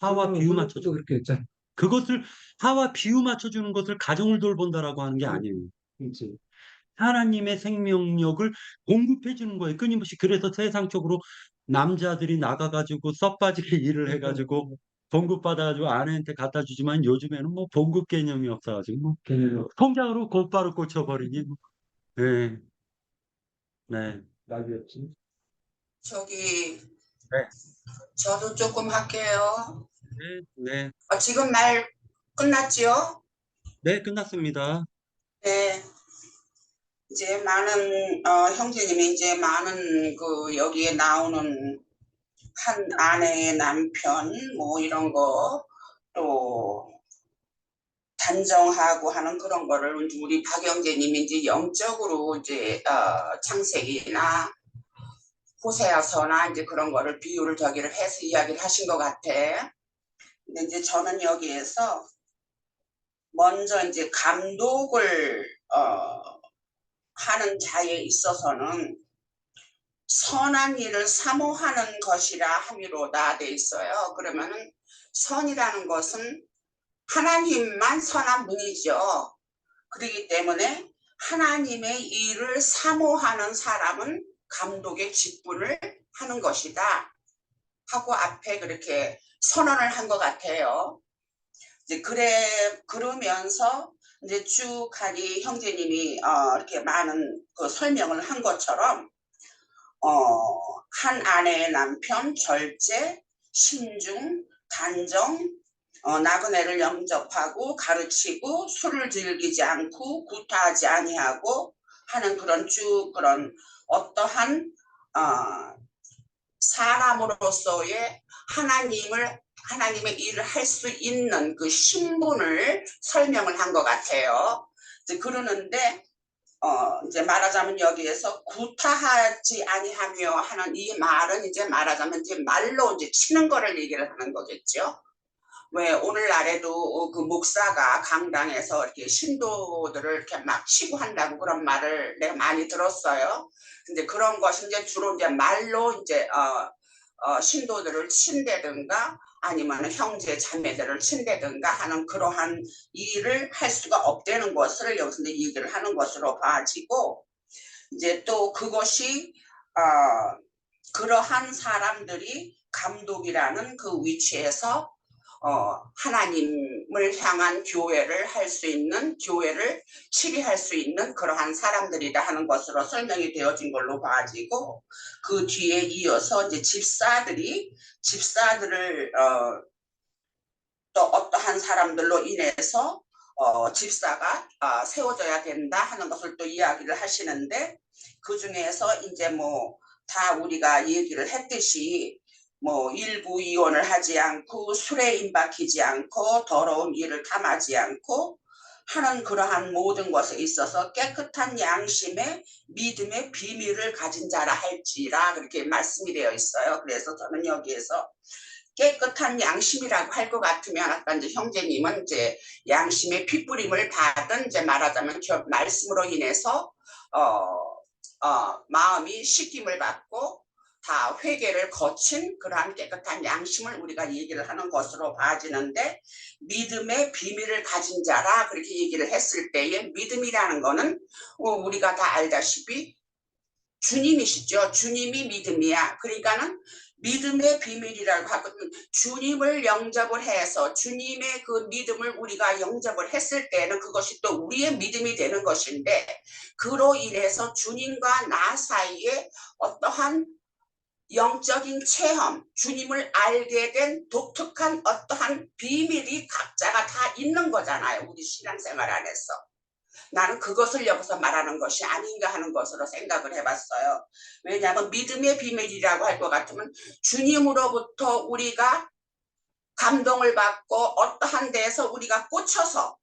S1: 하와 비유 맞춰줘.
S4: 그렇게 했잖아.
S1: 그것을 하와 비유 맞춰주는 것을 가정을 돌본다라고 하는 게 아니에요.
S4: 그렇지.
S1: 하나님의 생명력을 공급해 주는 거예요. 끊임없이. 그래서 세상적으로 남자들이 나가가지고 썩 빠지게 일을 해가지고 봉급받아가지고 아내한테 갖다 주지만 요즘에는 뭐 봉급 개념이 없어가지고 뭐 통장으로 곧바로 꽂혀버리니. 네. 네.
S4: 나비였지.
S6: 저기
S1: 네.
S6: 저도 조금 할게요.
S1: 네. 네.
S6: 지금 말 끝났지요?
S1: 네, 끝났습니다.
S6: 네. 이제 많은 형제님이 이제 많은 여기에 나오는 한 아내의 남편 뭐 이런 거 또 단정하고 하는 그런 거를 우리 박 형제님이 이제 영적으로 이제 창세기나 호세아서나 이제 그런 거를 비유를 저기를 해서 이야기를 하신 것 같아. 근데 이제 저는 여기에서 먼저 이제 감독을 하는 자에 있어서는 선한 일을 사모하는 것이라 함이로다 돼 있어요. 그러면은 선이라는 것은 하나님만 선한 분이죠. 그렇기 때문에 하나님의 일을 사모하는 사람은 감독의 직분을 하는 것이다 하고 앞에 그렇게 선언을 한 것 같아요. 이제 그러면서 이제 쭉 가니 형제님이 이렇게 많은 설명을 한 것처럼 한 아내의 남편, 절제, 신중, 단정, 나그네를 영접하고 가르치고 술을 즐기지 않고 구타하지 아니하고 하는 그런 어떠한 사람으로서의 하나님의 일을 할 수 있는 그 신분을 설명을 한 것 같아요. 이제 그러는데 이제 말하자면 여기에서 구타하지 아니하며 하는 이 말은 이제 말하자면 이제 말로 이제 치는 거를 얘기를 하는 거겠죠. 왜 오늘날에도 그 목사가 강당에서 이렇게 신도들을 이렇게 막 치고 한다고 그런 말을 내가 많이 들었어요. 근데 그런 것이 이제 주로 이제 말로 이제 신도들을 친다든가 아니면 형제 자매들을 친다든가 하는 그러한 일을 할 수가 없다는 것을 여기서 이제 얘기를 하는 것으로 봐지고, 이제 또 그것이 그러한 사람들이 감독이라는 그 위치에서 하나님을 향한 교회를 할 수 있는, 교회를 치리할 수 있는 그러한 사람들이다 하는 것으로 설명이 되어진 걸로 봐지고, 그 뒤에 이어서 이제 집사들을 또 어떠한 사람들로 인해서 집사가 세워져야 된다 하는 것을 또 이야기를 하시는데, 그 중에서 이제 뭐 다 우리가 얘기를 했듯이 뭐 일부 이혼을 하지 않고 술에 임박히지 않고 더러운 일을 담하지 않고 하는 그러한 모든 것에 있어서 깨끗한 양심의 믿음의 비밀을 가진 자라 할지라 그렇게 말씀이 되어 있어요. 그래서 저는 여기에서 깨끗한 양심이라고 할 것 같으면 아까 이제 형제님은 이제 양심의 핏부림을 받은, 이제 말하자면 말씀으로 인해서 마음이 씻김을 받고 다 회개를 거친 그러한 깨끗한 양심을 우리가 얘기를 하는 것으로 봐지는데, 믿음의 비밀을 가진 자라 그렇게 얘기를 했을 때에 믿음이라는 거는 우리가 다 알다시피 주님이시죠. 주님이 믿음이야. 그러니까는 믿음의 비밀이라고 하거든. 주님을 영접을 해서 주님의 그 믿음을 우리가 영접을 했을 때는 그것이 또 우리의 믿음이 되는 것인데, 그로 인해서 주님과 나 사이에 어떠한 영적인 체험, 주님을 알게 된 독특한 어떠한 비밀이 각자가 다 있는 거잖아요. 우리 신앙생활 안에서. 나는 그것을 여기서 말하는 것이 아닌가 하는 것으로 생각을 해봤어요. 왜냐하면 믿음의 비밀이라고 할 것 같으면 주님으로부터 우리가 감동을 받고 어떠한 데에서 우리가 꽂혀서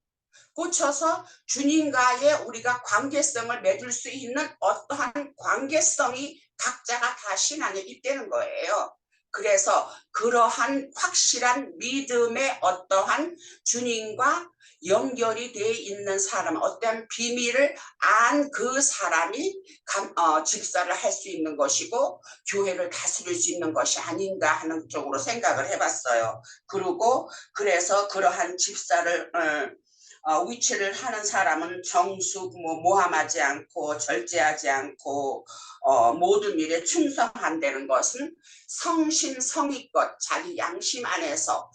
S6: 주님과의 우리가 관계성을 맺을 수 있는 어떠한 관계성이 각자가 다 신앙에 있다는 거예요. 그래서 그러한 확실한 믿음의 어떠한 주님과 연결이 되어 있는 사람, 어떠한 비밀을 안 그 사람이 집사를 할 수 있는 것이고 교회를 다스릴 수 있는 것이 아닌가 하는 쪽으로 생각을 해봤어요. 그리고 그래서 그러한 집사를 위치를 하는 사람은 정숙, 모함하지 않고 절제하지 않고 모든 일에 충성한다는 것은 성심성의껏 자기 양심 안에서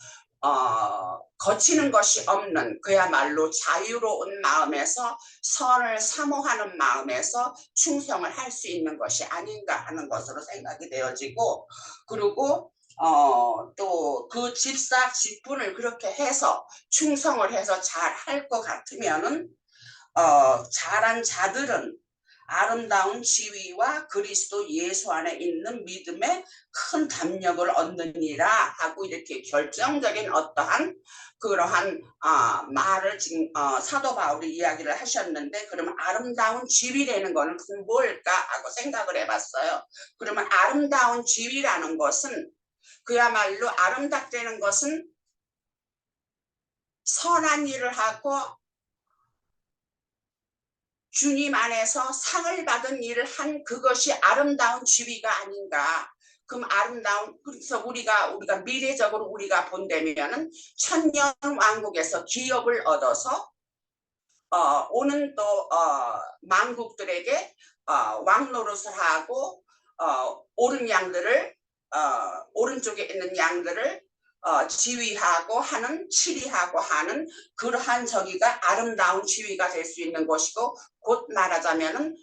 S6: 거치는 것이 없는 그야말로 자유로운 마음에서 선을 사모하는 마음에서 충성을 할 수 있는 것이 아닌가 하는 것으로 생각이 되어지고, 그리고 또 그 집사 직분을 그렇게 해서 충성을 해서 잘 할 것 같으면은 잘한 자들은 아름다운 지위와 그리스도 예수 안에 있는 믿음에 큰 담력을 얻느니라 하고 이렇게 결정적인 어떠한 그러한 말을 지금 사도 바울이 이야기를 하셨는데, 그러면 아름다운 지위라는 거는 뭘까 하고 생각을 해봤어요. 그러면 아름다운 지위라는 것은 그야말로 아름답다는 것은 선한 일을 하고 주님 안에서 상을 받은 일을 한 그것이 아름다운 지위가 아닌가. 그럼 그래서 우리가 미래적으로 우리가 본다면은 천년 왕국에서 기업을 얻어서 오는 또 만국들에게 왕노릇을 하고 옳은 양들을 오른쪽에 있는 양들을 지휘하고 하는, 치리하고 하는 그러한 저기가 아름다운 지위가 될 수 있는 것이고, 곧 말하자면은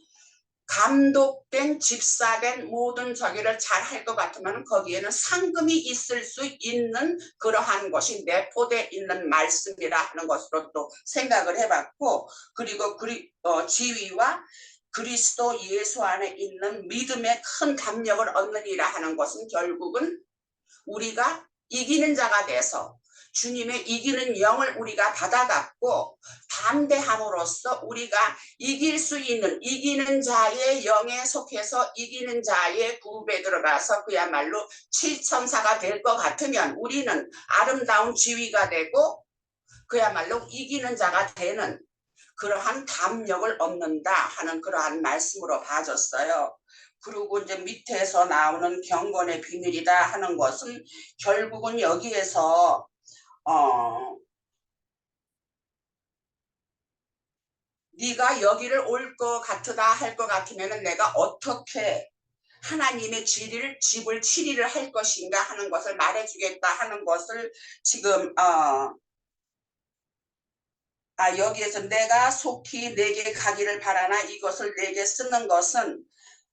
S6: 감독된 집사된 모든 저기를 잘 할 것 같으면 거기에는 상금이 있을 수 있는 그러한 것이 내포되어 있는 말씀이라 하는 것으로 또 생각을 해봤고, 그리고 지위와 그리스도 예수 안에 있는 믿음의 큰 담력을 얻느니라 하는 것은 결국은 우리가 이기는 자가 돼서 주님의 이기는 영을 우리가 받아갖고 담대함으로써 우리가 이길 수 있는 이기는 자의 영에 속해서 이기는 자의 그룹에 들어가서 그야말로 칠천사가 될 것 같으면 우리는 아름다운 지위가 되고 그야말로 이기는 자가 되는 그러한 담력을 얻는다 하는 그러한 말씀으로 봐줬어요. 그리고 이제 밑에서 나오는 경건의 비밀이다 하는 것은 결국은 여기에서 네가 여기를 올 것 같으다 할 것 같으면 내가 어떻게 하나님의 집을 치리를 할 것인가 하는 것을 말해주겠다 하는 것을 지금 여기에서 내가 속히 내게 가기를 바라나 이것을 내게 쓰는 것은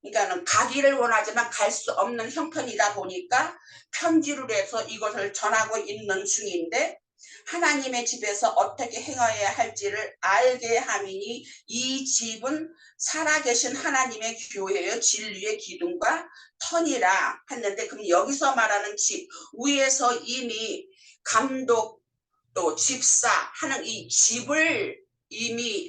S6: 그러니까는 가기를 원하지만 갈 수 없는 형편이다 보니까 편지를 해서 이것을 전하고 있는 중인데 하나님의 집에서 어떻게 행하여야 할지를 알게 함이니 이 집은 살아계신 하나님의 교회의 진리의 기둥과 터니라 했는데 그럼 여기서 말하는 집 위에서 이미 감독 또 집사 하는 이 집을 이미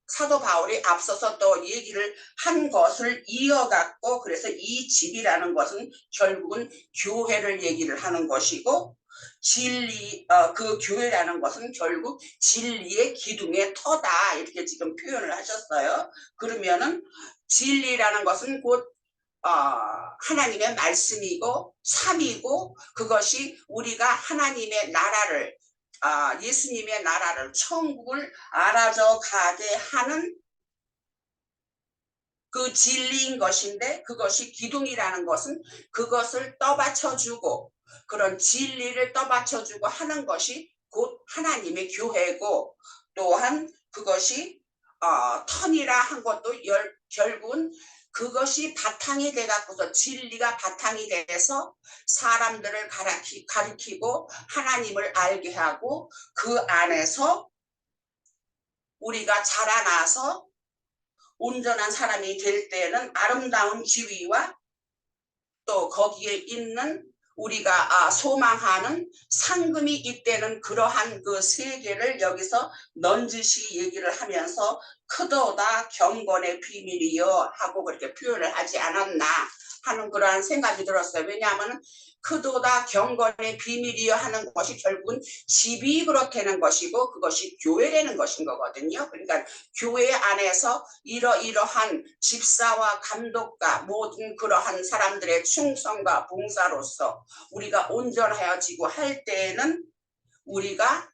S6: 사도 바울이 앞서서 또 얘기를 한 것을 이어갔고 그래서 이 집이라는 것은 결국은 교회를 얘기를 하는 것이고 진리 그 교회라는 것은 결국 진리의 기둥의 터다 이렇게 지금 표현을 하셨어요. 그러면은 진리라는 것은 곧 하나님의 말씀이고 삶이고 그것이 우리가 하나님의 나라를 예수님의 나라를 천국을 알아져 가게 하는 그 진리인 것인데 그것이 기둥이라는 것은 그것을 떠받쳐주고 그런 진리를 떠받쳐주고 하는 것이 곧 하나님의 교회고 또한 그것이 터니라 한 것도 결국은 그것이 바탕이 돼갖고서 진리가 바탕이 돼서 사람들을 가리키고 하나님을 알게 하고 그 안에서 우리가 자라나서 온전한 사람이 될 때는 아름다운 지위와 또 거기에 있는 우리가 소망하는 상금이 있다는 그러한 그 세계를 여기서 넌지시 얘기를 하면서 크도다 경건의 비밀이여 하고 그렇게 표현을 하지 않았나 하는 그러한 생각이 들었어요. 왜냐하면 크도다 경건의 비밀이여 하는 것이 결국은 집이 그렇다는 것이고 그것이 교회라는 것인 거거든요. 그러니까 교회 안에서 이러이러한 집사와 감독과 모든 그러한 사람들의 충성과 봉사로서 우리가 온전하여지고 할 때에는 우리가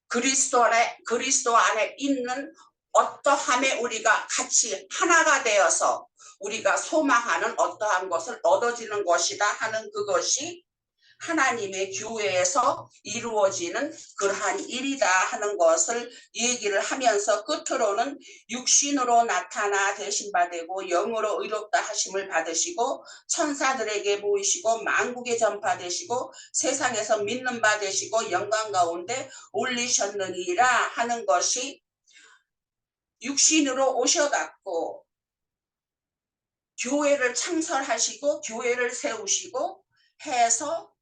S6: 그리스도 안에 있는 어떠함에 우리가 같이 하나가 되어서 우리가 소망하는 어떠한 것을 얻어지는 것이다 하는 그것이 하나님의 교회에서 이루어지는 그러한 일이다 하는 것을 얘기를 하면서 끝으로는 육신으로 나타나 되신 바 되고 영으로 의롭다 하심을 받으시고 천사들에게 보이시고 만국에 전파되시고 세상에서 믿는 바 되시고 영광 가운데 올리셨느니라 하는 것이 육신으로 오셔갖고 교회를 창설하시고 교회를 세우시고 해서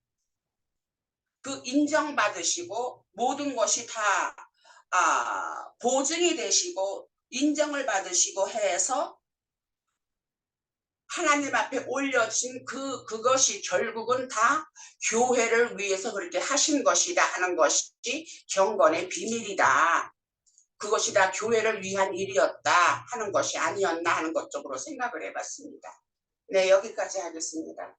S6: 그 인정받으시고 모든 것이 다 보증이 되시고 인정을 받으시고 해서 하나님 앞에 올려진 그것이 결국은 다 교회를 위해서 그렇게 하신 것이다 하는 것이 경건의 비밀이다. 그것이 다 교회를 위한 일이었다 하는 것이 아니었나 하는 것 쪽으로 생각을 해봤습니다. 네, 여기까지 하겠습니다.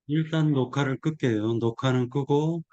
S1: 일단 녹화를 끌게요. 녹화는 끄고